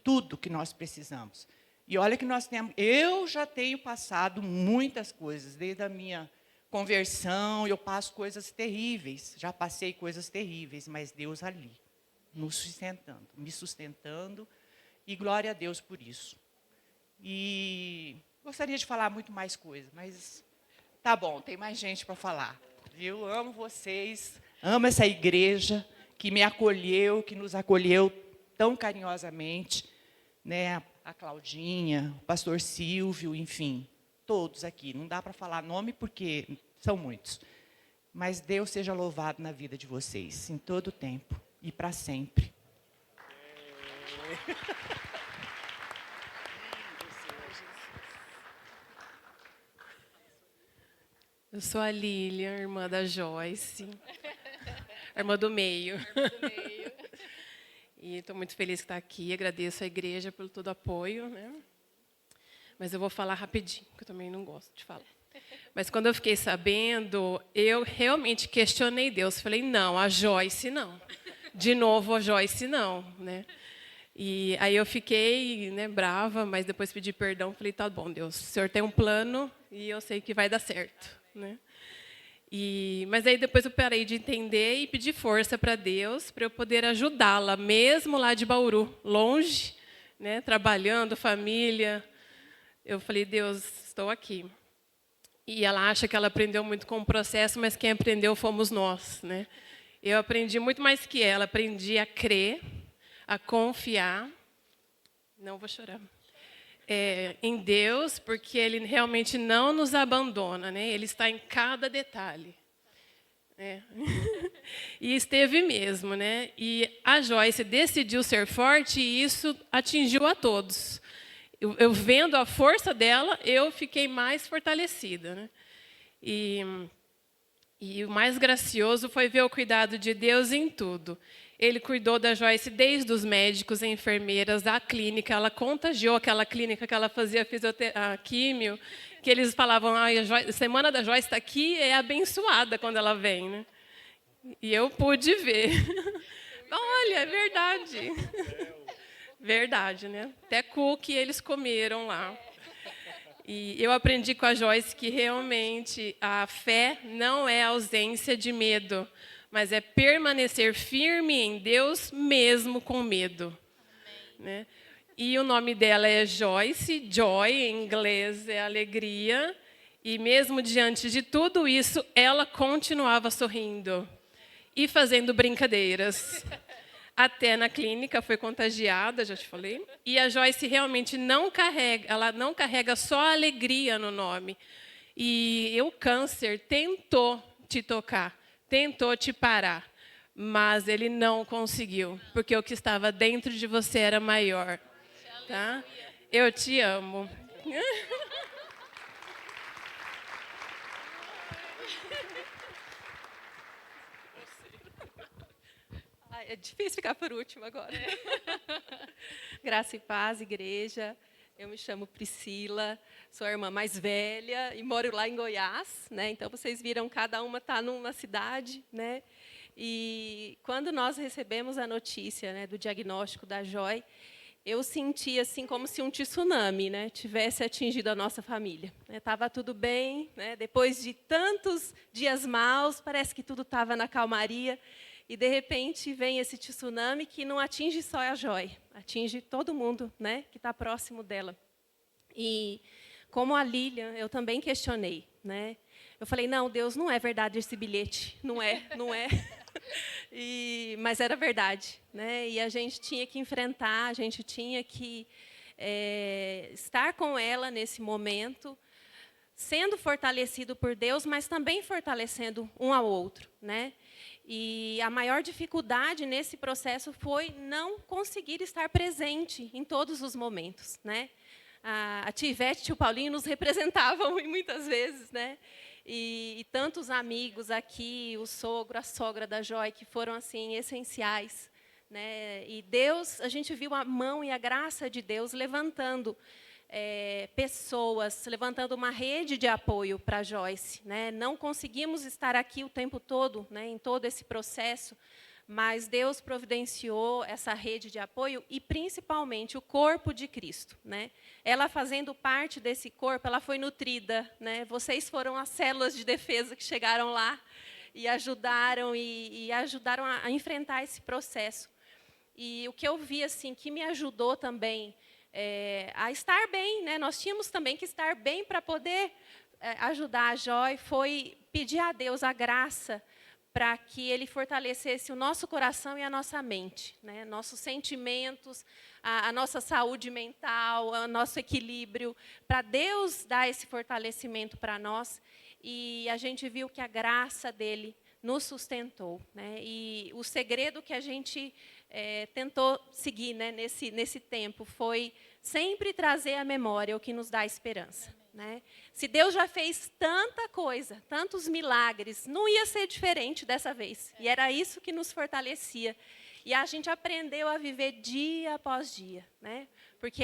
Tudo que nós precisamos. E olha que nós temos... Eu já tenho passado muitas coisas, desde a minha conversão, eu passo coisas terríveis. Já passei coisas terríveis, mas Deus ali, me sustentando. E glória a Deus por isso. E gostaria de falar muito mais coisas, mas tá bom, tem mais gente para falar. Eu amo vocês, amo essa igreja que me acolheu, que nos acolheu tão carinhosamente, né? A Claudinha, o pastor Silvio, enfim, todos aqui. Não dá para falar nome porque são muitos. Mas Deus seja louvado na vida de vocês, em todo o tempo e para sempre. Eu sou a Lilian, irmã da Joyce, a irmã do meio. E estou muito feliz de estar aqui, agradeço a igreja pelo todo o apoio, né? Mas eu vou falar rapidinho, porque eu também não gosto de falar. Mas quando eu fiquei sabendo, eu realmente questionei Deus. Falei, não, a Joyce não. De novo, a Joyce não, né? E aí eu fiquei, né, brava, mas depois pedi perdão. Falei, tá bom, Deus, o Senhor tem um plano e eu sei que vai dar certo, né? Mas aí depois eu parei de entender e pedi força para Deus para eu poder ajudá-la, mesmo lá de Bauru, longe, né, trabalhando, família. Eu falei, Deus, estou aqui. E ela acha que ela aprendeu muito com o processo, mas quem aprendeu fomos nós, né? Eu aprendi muito mais que ela, aprendi a crer, a confiar. Não vou chorar. Em Deus, porque Ele realmente não nos abandona, né? Ele está em cada detalhe. E esteve mesmo, né? E a Joyce decidiu ser forte e isso atingiu a todos. Eu vendo a força dela, eu fiquei mais fortalecida, né? E o mais gracioso foi ver o cuidado de Deus em tudo. Ele cuidou da Joyce desde os médicos, enfermeiras, da clínica. Ela contagiou aquela clínica que ela fazia a químio, que eles falavam, a semana da Joyce está aqui, é abençoada quando ela vem, né? E eu pude ver. Olha, é verdade. Verdade, né? Até cookie eles comeram lá. E eu aprendi com a Joyce que realmente a fé não é ausência de medo, mas é permanecer firme em Deus mesmo com medo. Né? E o nome dela é Joyce, Joy, em inglês é alegria. E mesmo diante de tudo isso, ela continuava sorrindo e fazendo brincadeiras. Até na clínica, foi contagiada, já te falei. E a Joyce realmente não carrega só a alegria no nome. E o câncer tentou te tocar, tentou te parar, mas ele não conseguiu, porque o que estava dentro de você era maior. Tá? Eu te amo. É difícil ficar por último agora. Graça e paz, igreja. Eu me chamo Priscila, sou a irmã mais velha e moro lá em Goiás, né? Então vocês viram, cada uma está numa cidade, né? E quando nós recebemos a notícia, né, do diagnóstico da Joy, eu senti assim como se um tsunami, né, tivesse atingido a nossa família. Estava tudo bem, né? Depois de tantos dias maus, parece que tudo estava na calmaria. E, de repente, vem esse tsunami que não atinge só a Joy, atinge todo mundo, né, que está próximo dela. E, como a Lilian, eu também questionei. Né? Eu falei, não, Deus, não é verdade esse bilhete. Não é. Mas era verdade. Né? E a gente tinha que enfrentar, a gente tinha que estar com ela nesse momento, sendo fortalecido por Deus, mas também fortalecendo um ao outro. Né? E a maior dificuldade nesse processo foi não conseguir estar presente em todos os momentos. Né? A tia Ivete e o tio Paulinho nos representavam muitas vezes. Né? E tantos amigos aqui, o sogro, a sogra da Joy, que foram assim essenciais. Né? E Deus, a gente viu a mão e a graça de Deus levantando pessoas, levantando uma rede de apoio para a Joyce. Né? Não conseguimos estar aqui o tempo todo, né, em todo esse processo, mas Deus providenciou essa rede de apoio e, principalmente, o corpo de Cristo, né? Ela fazendo parte desse corpo, ela foi nutrida, né? Vocês foram as células de defesa que chegaram lá e ajudaram a enfrentar esse processo. E o que eu vi assim que me ajudou também a estar bem, né? Nós tínhamos também que estar bem para poder ajudar a Joy, foi pedir a Deus a graça para que Ele fortalecesse o nosso coração e a nossa mente, né? Nossos sentimentos, a nossa saúde mental, o nosso equilíbrio, para Deus dar esse fortalecimento para nós. E a gente viu que a graça dEle nos sustentou, né? E o segredo que a gente tentou seguir, né, nesse tempo foi sempre trazer à memória o que nos dá esperança. Né? Se Deus já fez tanta coisa, tantos milagres, não ia ser diferente dessa vez. E era isso que nos fortalecia. E a gente aprendeu a viver dia após dia, né? Porque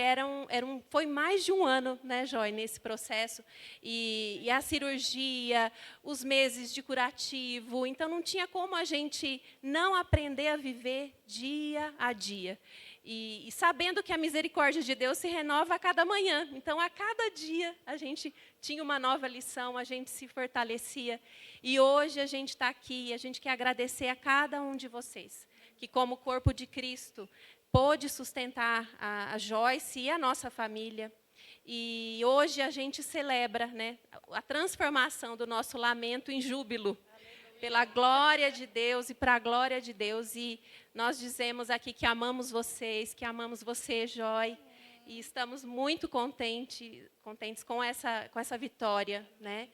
foi mais de um ano, né, Joy, nesse processo. E a cirurgia, os meses de curativo. Então, não tinha como a gente não aprender a viver dia a dia. E sabendo que a misericórdia de Deus se renova a cada manhã. Então, a cada dia, a gente tinha uma nova lição, a gente se fortalecia. E hoje a gente está aqui e a gente quer agradecer a cada um de vocês, que como corpo de Cristo, pôde sustentar a Joyce e a nossa família. E hoje a gente celebra, né, a transformação do nosso lamento em júbilo. Pela glória de Deus e para a glória de Deus. E nós dizemos aqui que amamos vocês, que amamos você, Joy. E estamos muito contentes com essa vitória, né?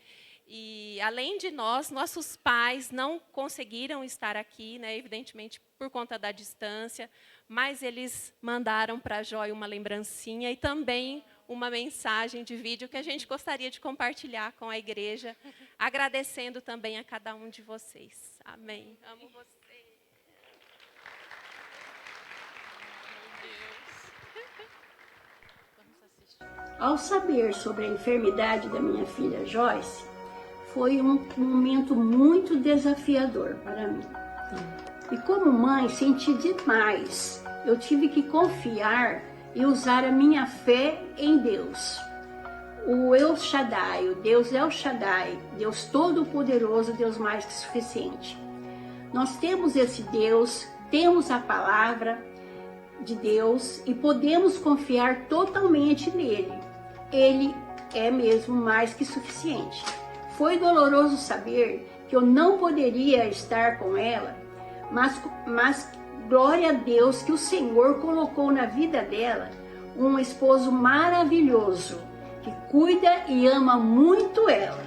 E, além de nós, nossos pais não conseguiram estar aqui, né, evidentemente, por conta da distância, mas eles mandaram para a Joy uma lembrancinha e também uma mensagem de vídeo que a gente gostaria de compartilhar com a igreja, agradecendo também a cada um de vocês. Amém. Amo vocês. Ao saber sobre a enfermidade da minha filha Joyce, foi um momento muito desafiador para mim. E como mãe, senti demais. Eu tive que confiar e usar a minha fé em Deus. O El Shaddai, o Deus El Shaddai, Deus Todo-Poderoso, Deus mais que suficiente. Nós temos esse Deus, temos a palavra de Deus e podemos confiar totalmente nele. Ele é mesmo mais que suficiente. Foi doloroso saber que eu não poderia estar com ela, mas glória a Deus que o Senhor colocou na vida dela um esposo maravilhoso, que cuida e ama muito ela.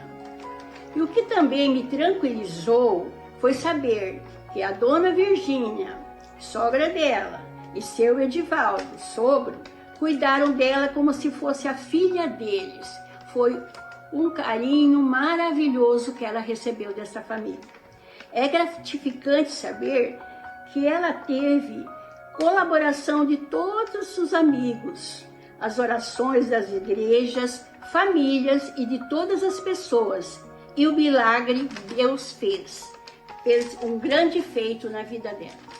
E o que também me tranquilizou foi saber que a dona Virgínia, sogra dela, e seu Edivaldo, sogro, cuidaram dela como se fosse a filha deles. Foi um carinho maravilhoso que ela recebeu dessa família. É gratificante saber que ela teve colaboração de todos os amigos, as orações das igrejas, famílias e de todas as pessoas. E o milagre Deus fez um grande feito na vida dela.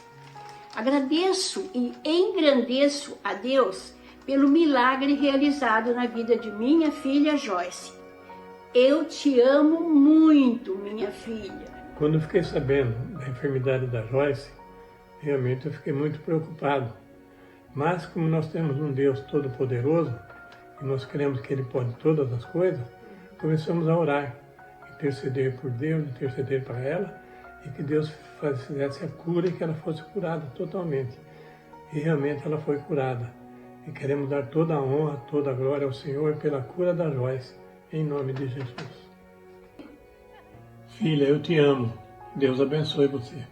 Agradeço e engrandeço a Deus pelo milagre realizado na vida de minha filha Joyce. Eu te amo muito, minha filha. Quando eu fiquei sabendo da enfermidade da Joyce, realmente eu fiquei muito preocupado. Mas como nós temos um Deus Todo-Poderoso, e nós cremos que Ele pode todas as coisas, começamos a orar, interceder por Deus, interceder para ela, e que Deus fizesse a cura e que ela fosse curada totalmente. E realmente ela foi curada. E queremos dar toda a honra, toda a glória ao Senhor pela cura da Joyce, em nome de Jesus. Filha, eu te amo. Deus abençoe você.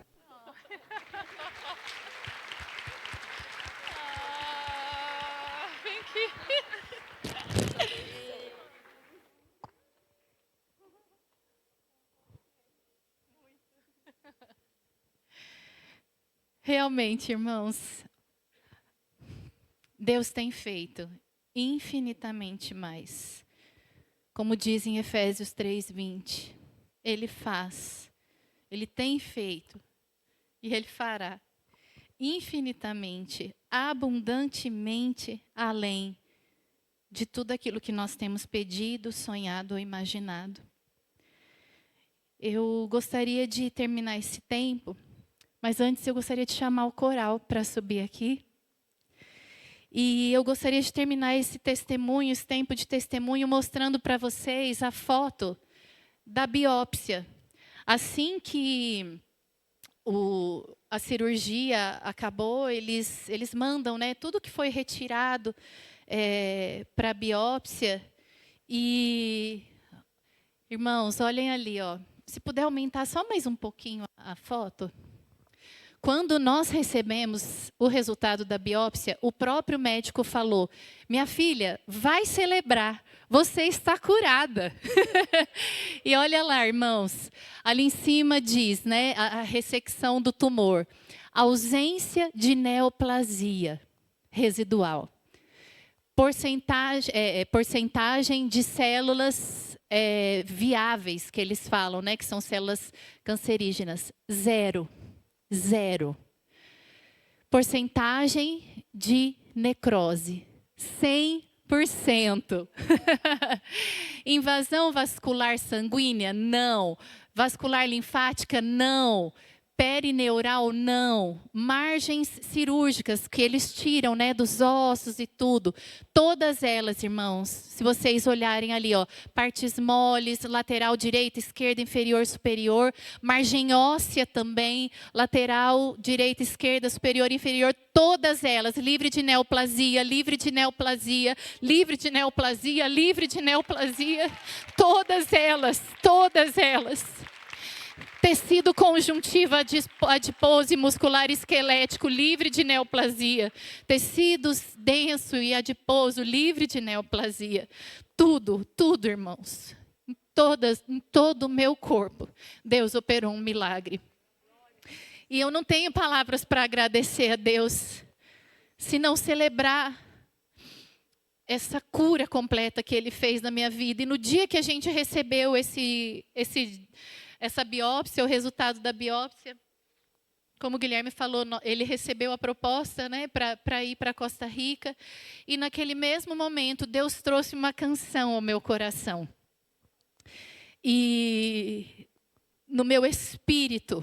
Realmente, irmãos, Deus tem feito infinitamente mais. Como diz em Efésios 3:20, Ele faz, Ele tem feito e Ele fará infinitamente, abundantemente além de tudo aquilo que nós temos pedido, sonhado ou imaginado. Eu gostaria de terminar esse tempo, mas antes eu gostaria de chamar o coral para subir aqui. E eu gostaria de terminar esse testemunho, esse tempo de testemunho, mostrando para vocês a foto da biópsia. Assim que a cirurgia acabou, eles mandam, né, tudo que foi retirado para a biópsia. E, irmãos, olhem ali, ó. Se puder aumentar só mais um pouquinho a foto. Quando nós recebemos o resultado da biópsia, o próprio médico falou: minha filha, vai celebrar, você está curada. E olha lá, irmãos, ali em cima diz, né, a ressecção do tumor, ausência de neoplasia residual. Porcentagem de células viáveis, que eles falam, né, que são células cancerígenas, 0. Porcentagem de necrose, 100%. Invasão vascular sanguínea? Não. Vascular linfática? Não. Perineural? Não. Margens cirúrgicas que eles tiram, né, dos ossos e tudo. Todas elas, irmãos, se vocês olharem ali, ó, partes moles, lateral direita, esquerda, inferior, superior, margem óssea também, lateral direita, esquerda, superior, inferior, todas elas, livre de neoplasia, livre de neoplasia, livre de neoplasia, livre de neoplasia, todas elas. Tecido conjuntivo adiposo e muscular esquelético, livre de neoplasia. Tecidos denso e adiposo, livre de neoplasia. Tudo, irmãos. Em todo o meu corpo, Deus operou um milagre. E eu não tenho palavras para agradecer a Deus, se não celebrar essa cura completa que Ele fez na minha vida. E no dia que a gente recebeu essa biópsia, o resultado da biópsia, como o Guilherme falou, ele recebeu a proposta, né, para ir para Costa Rica. E naquele mesmo momento, Deus trouxe uma canção ao meu coração. E no meu espírito,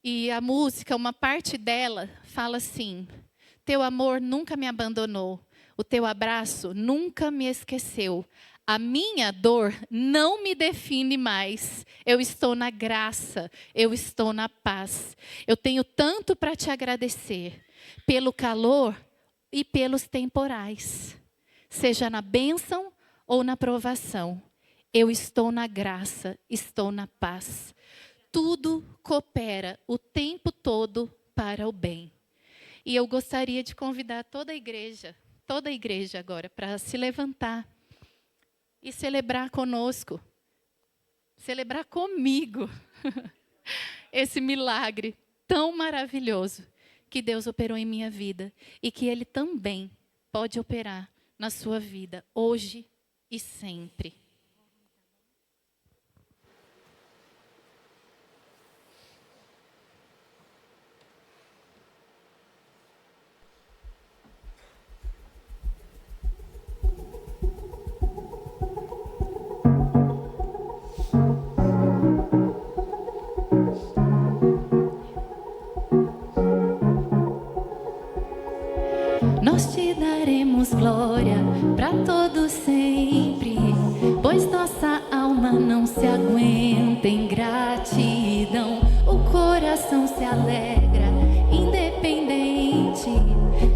e a música, uma parte dela, fala assim: teu amor nunca me abandonou, o teu abraço nunca me esqueceu. A minha dor não me define mais. Eu estou na graça, eu estou na paz. Eu tenho tanto para te agradecer, pelo calor e pelos temporais. Seja na bênção ou na provação. Eu estou na graça, estou na paz. Tudo coopera o tempo todo para o bem. E eu gostaria de convidar toda a igreja agora, para se levantar e celebrar conosco, celebrar comigo, esse milagre tão maravilhoso que Deus operou em minha vida e que Ele também pode operar na sua vida, hoje e sempre. Nós te daremos glória para todo sempre, pois nossa alma não se aguenta em gratidão. O coração se alegra, independente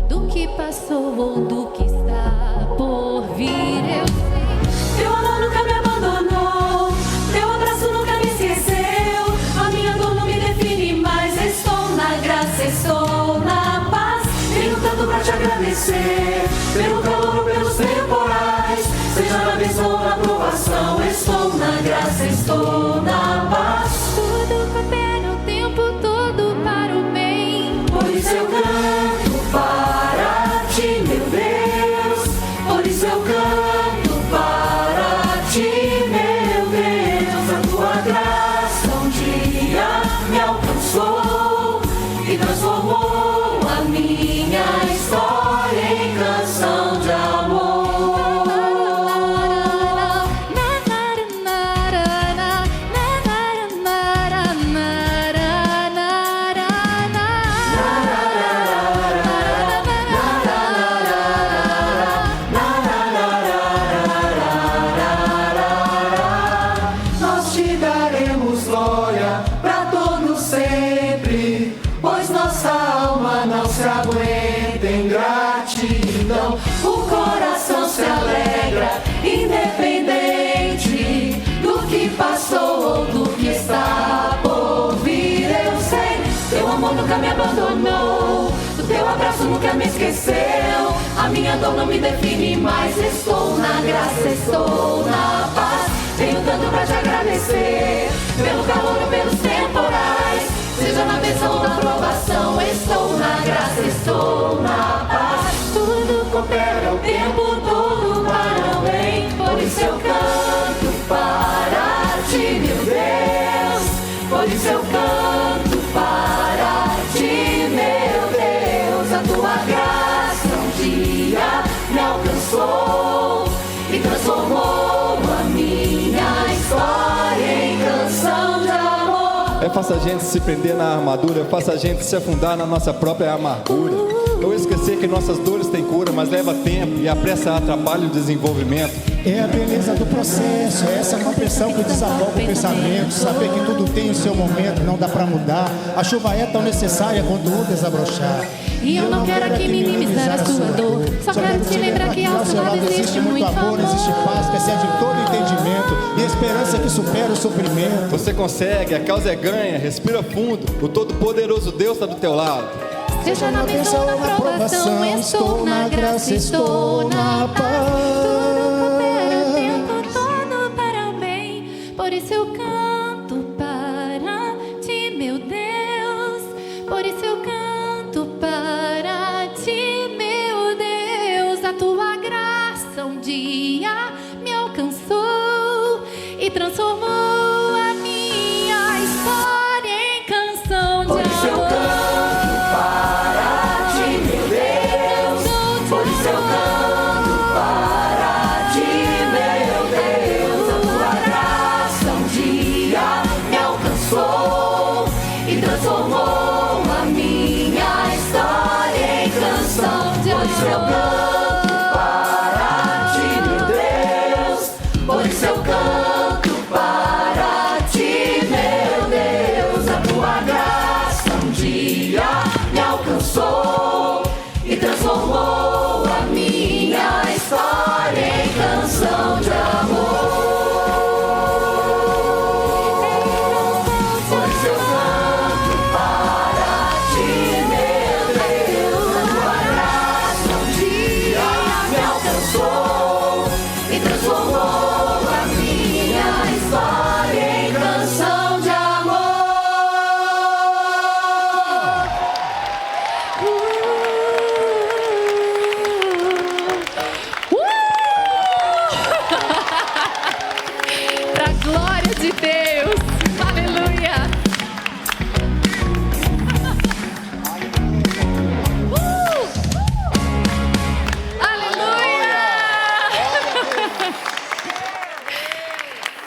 do que passou ou do que está por vir. Eu sei, teu amor nunca me abandonou, teu abraço nunca me esqueceu. A minha dor não me define mais, estou na graça, estou na paz. Tenho tanto pra te agradecer, pelo calor ou pelos temporais. Seja na bênção ou na provação, estou na graça, estou na paz. Tudo coopera o tempo todo para o bem. Por isso eu canto para ti, meu Deus. Por isso eu canto para ti, meu Deus. A tua graça um dia me alcançou. transformou a minha história em canção de amor. Nós te daremos glória pra todo sempre, pois nossa alma não se aguenta em gratidão. O coração se alegra, independente do que passou ou do que está por vir. Eu sei, teu amor nunca me abandonou, o teu abraço nunca me esqueceu. A minha dor não me define mais, estou na graça, estou na paz. Tenho tanto pra te agradecer, pelo calor ou pelos temporais, seja na bênção ou na provação. Estou na graça, estou na paz. Tudo coopera o tempo todo para o bem, por isso eu canto para ti, meu Deus. Por isso eu canto para ti, meu Deus. A tua graça um dia me alcançou e transformou a minha história em canção de amor. É fácil a gente se prender na armadura, é fácil a gente se afundar na nossa própria amargura. Ou esquecer que nossas dores têm cura, mas leva tempo e a pressa atrapalha o desenvolvimento. É a beleza do processo, é essa compreensão que desafoga o pensamento. Saber que tudo tem o seu momento, não dá pra mudar. A chuva é tão necessária quando o desabrochar. E eu não quero aqui minimizar a sua dor, só quero te lembrar que ao seu lado existe muito amor. Existe paz que excede todo entendimento e esperança que supera o sofrimento. Você consegue, a causa é ganha, respira fundo, o todo-poderoso Deus está do teu lado. Seja na bênção ou na provação, estou na graça, estou na paz. Tudo coopera o tempo todo para o bem, por isso eu canto para ti, meu Deus. Por isso eu canto para ti, meu Deus. A tua graça um dia me alcançou e transformou a minha história em canção de amor. Transformou a minha história em canção de amor. Por isso eu canto para ti, meu Deus. Por isso eu canto para ti, meu Deus. A tua graça um dia me alcançou e transformou a minha história em canção de amor.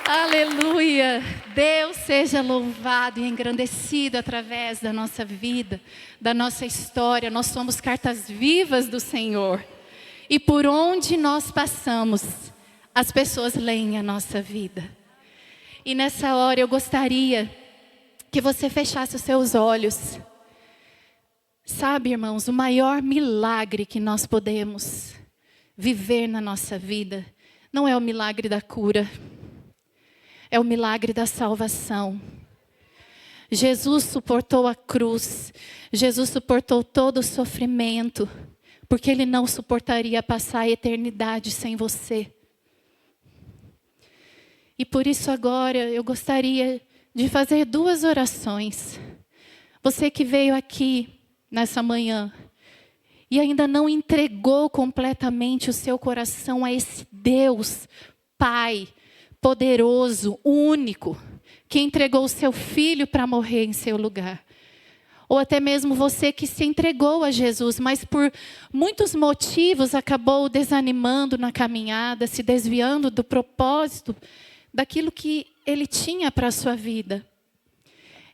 Aleluia! Deus seja louvado e engrandecido através da nossa vida, da nossa história. Nós somos cartas vivas do Senhor. E por onde nós passamos, as pessoas leem a nossa vida. E nessa hora eu gostaria que você fechasse os seus olhos. Sabe, irmãos, o maior milagre que nós podemos viver na nossa vida não é o milagre da cura. É o milagre da salvação. Jesus suportou a cruz. Jesus suportou todo o sofrimento, porque Ele não suportaria passar a eternidade sem você. E por isso agora eu gostaria de fazer 2 orações. Você que veio aqui nessa manhã e ainda não entregou completamente o seu coração a esse Deus, Pai, poderoso, único, que entregou o seu Filho para morrer em seu lugar. ou até mesmo você que se entregou a Jesus, mas por muitos motivos acabou desanimando na caminhada, se desviando do propósito, daquilo que Ele tinha para a sua vida.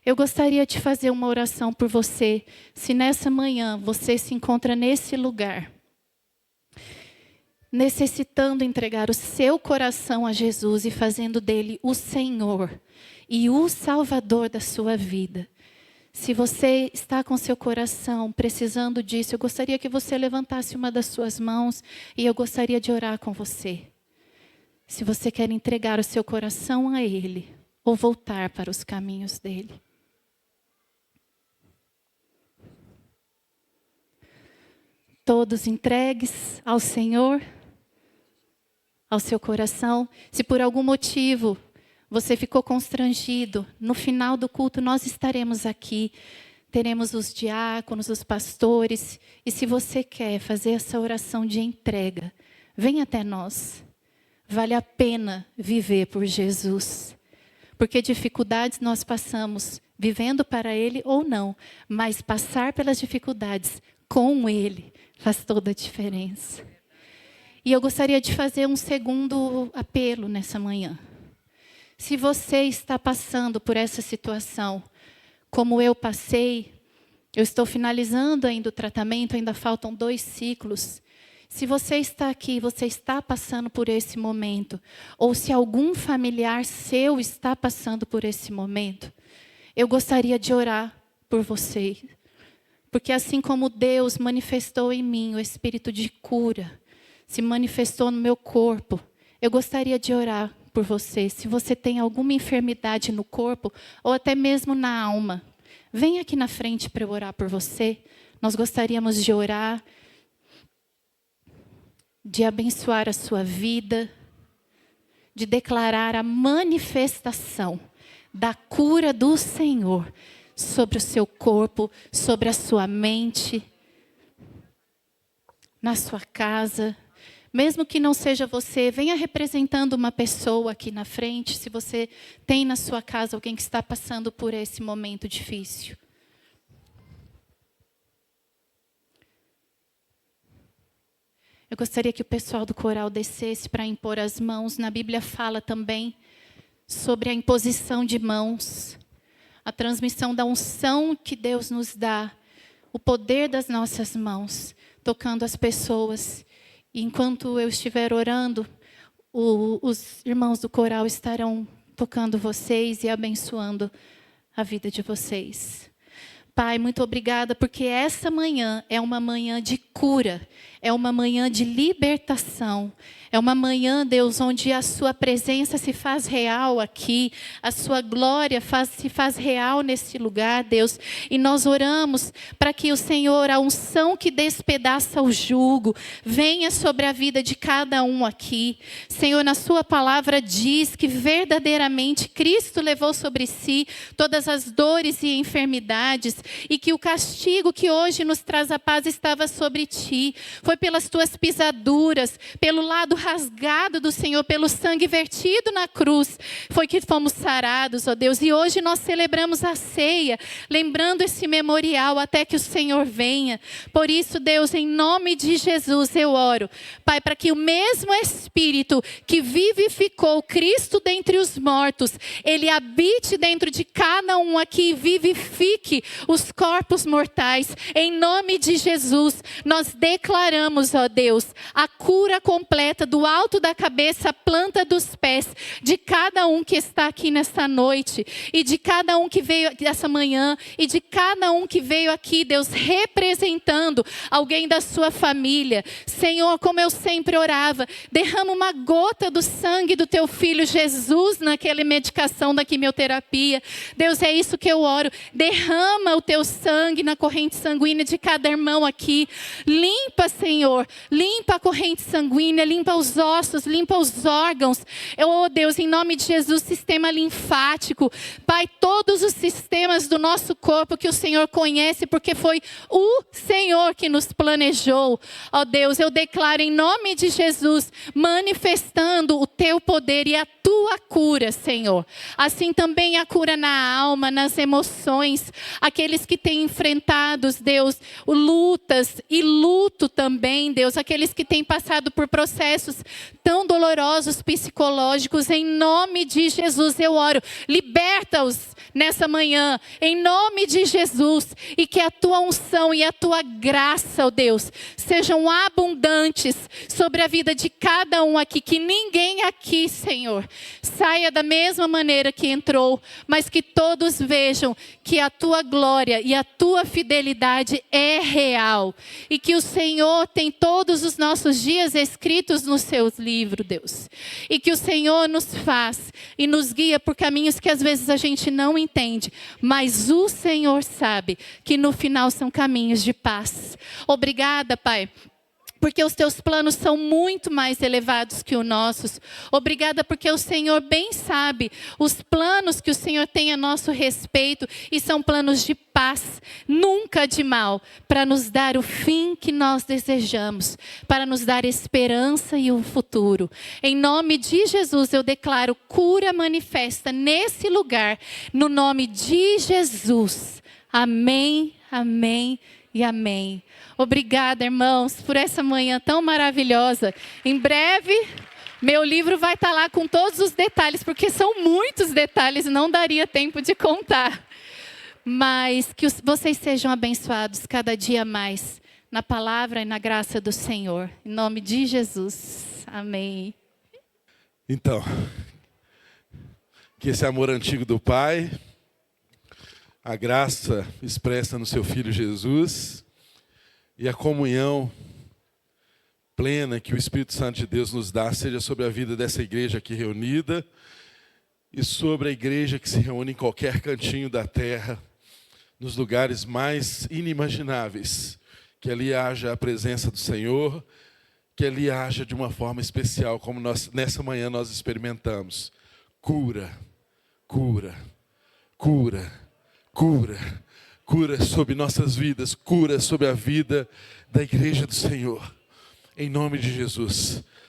Eu gostaria de fazer uma oração por você, se nessa manhã você se encontra nesse lugar, necessitando entregar o seu coração a Jesus e fazendo dele o Senhor e o Salvador da sua vida. Se você está com seu coração precisando disso, eu gostaria que você levantasse uma das suas mãos e eu gostaria de orar com você. Se você quer entregar o seu coração a Ele ou voltar para os caminhos dEle. Todos entregues ao Senhor, ao seu coração. Se por algum motivo você ficou constrangido, no final do culto nós estaremos aqui. Teremos os diáconos, os pastores. E se você quer fazer essa oração de entrega, vem até nós. Vale a pena viver por Jesus. Porque dificuldades nós passamos vivendo para Ele ou não. Mas passar pelas dificuldades com Ele faz toda a diferença. E eu gostaria de fazer um segundo apelo nessa manhã. Se você está passando por essa situação, como eu passei, eu estou finalizando ainda o tratamento, ainda faltam 2 ciclos. Se você está aqui, você está passando por esse momento, ou se algum familiar seu está passando por esse momento, eu gostaria de orar por você. Porque assim como Deus manifestou em mim o espírito de cura, se manifestou no meu corpo, eu gostaria de orar por você. Se você tem alguma enfermidade no corpo, ou até mesmo na alma, vem aqui na frente para eu orar por você. Nós gostaríamos de orar, de abençoar a sua vida, de declarar a manifestação da cura do Senhor sobre o seu corpo, sobre a sua mente, na sua casa. Mesmo que não seja você, venha representando uma pessoa aqui na frente, se você tem na sua casa alguém que está passando por esse momento difícil. Eu gostaria que o pessoal do coral descesse para impor as mãos. Na Bíblia fala também sobre a imposição de mãos, a transmissão da unção que Deus nos dá, o poder das nossas mãos, tocando as pessoas. E enquanto eu estiver orando, os irmãos do coral estarão tocando vocês e abençoando a vida de vocês. Pai, muito obrigada, porque essa manhã é uma manhã de cura, é uma manhã de libertação, é uma manhã, Deus, onde a sua presença se faz real aqui, a sua glória se faz real nesse lugar, Deus. E nós oramos para que o Senhor, a unção que despedaça o jugo, venha sobre a vida de cada um aqui. Senhor, na sua palavra diz que verdadeiramente Cristo levou sobre si todas as dores e enfermidades, e que o castigo que hoje nos traz a paz estava sobre ti. Foi pelas tuas pisaduras, pelo lado rasgado do Senhor, pelo sangue vertido na cruz, foi que fomos sarados, ó Deus. E hoje nós celebramos a ceia, lembrando esse memorial até que o Senhor venha. Por isso, Deus, em nome de Jesus, eu oro, Pai, para que o mesmo Espírito que vivificou Cristo dentre os mortos, Ele habite dentro de cada um aqui e vivifique os corpos mortais. Em nome de Jesus, nós declaramos, ó Deus, a cura completa do alto da cabeça à planta dos pés, de cada um que está aqui nesta noite, e de cada um que veio essa manhã, e de cada um que veio aqui, Deus, representando alguém da sua família. Senhor, como eu sempre orava, derrama uma gota do sangue do teu filho Jesus naquela medicação da quimioterapia. Deus, é isso que eu oro. Derrama o teu sangue na corrente sanguínea de cada irmão aqui. Limpa, Senhor, Senhor, limpa a corrente sanguínea, limpa os ossos, limpa os órgãos. Oh Deus, em nome de Jesus, sistema linfático. Pai, todos os sistemas do nosso corpo que o Senhor conhece, porque foi o Senhor que nos planejou. Ó Deus, eu declaro em nome de Jesus, manifestando o teu poder e a tua cura, Senhor. Assim também a cura na alma, nas emoções, aqueles que têm enfrentado, Deus, lutas e luto também, Deus, aqueles que têm passado por processos tão dolorosos psicológicos, em nome de Jesus eu oro, liberta-os nessa manhã, em nome de Jesus, e que a tua unção e a tua graça, ó Deus, sejam abundantes sobre a vida de cada um aqui, que ninguém aqui, Senhor, saia da mesma maneira que entrou, mas que todos vejam que a tua glória e a tua fidelidade é real, e que o Senhor tem todos os nossos dias escritos nos seus livros, Deus, e que o Senhor nos faz e nos guia por caminhos que às vezes a gente não entende, mas o Senhor sabe que no final são caminhos de paz. Obrigada, Pai, porque os teus planos são muito mais elevados que os nossos. Obrigada porque o Senhor bem sabe os planos que o Senhor tem a nosso respeito, e são planos de paz, nunca de mal, para nos dar o fim que nós desejamos, para nos dar esperança e um futuro. Em nome de Jesus eu declaro cura manifesta nesse lugar, no nome de Jesus. Amém, amém e amém. Obrigada, irmãos, por essa manhã tão maravilhosa. Em breve, meu livro vai estar lá com todos os detalhes, porque são muitos detalhes, não daria tempo de contar. Mas que vocês sejam abençoados cada dia mais, na palavra e na graça do Senhor. Em nome de Jesus. Amém. Então, que esse amor antigo do Pai, a graça expressa no seu Filho Jesus e a comunhão plena que o Espírito Santo de Deus nos dá, seja sobre a vida dessa igreja aqui reunida e sobre a igreja que se reúne em qualquer cantinho da terra, nos lugares mais inimagináveis, que ali haja a presença do Senhor, que ali haja de uma forma especial, como nessa manhã nós experimentamos. Cura, cura, cura, cura, cura sobre nossas vidas, cura sobre a vida da igreja do Senhor. Em nome de Jesus.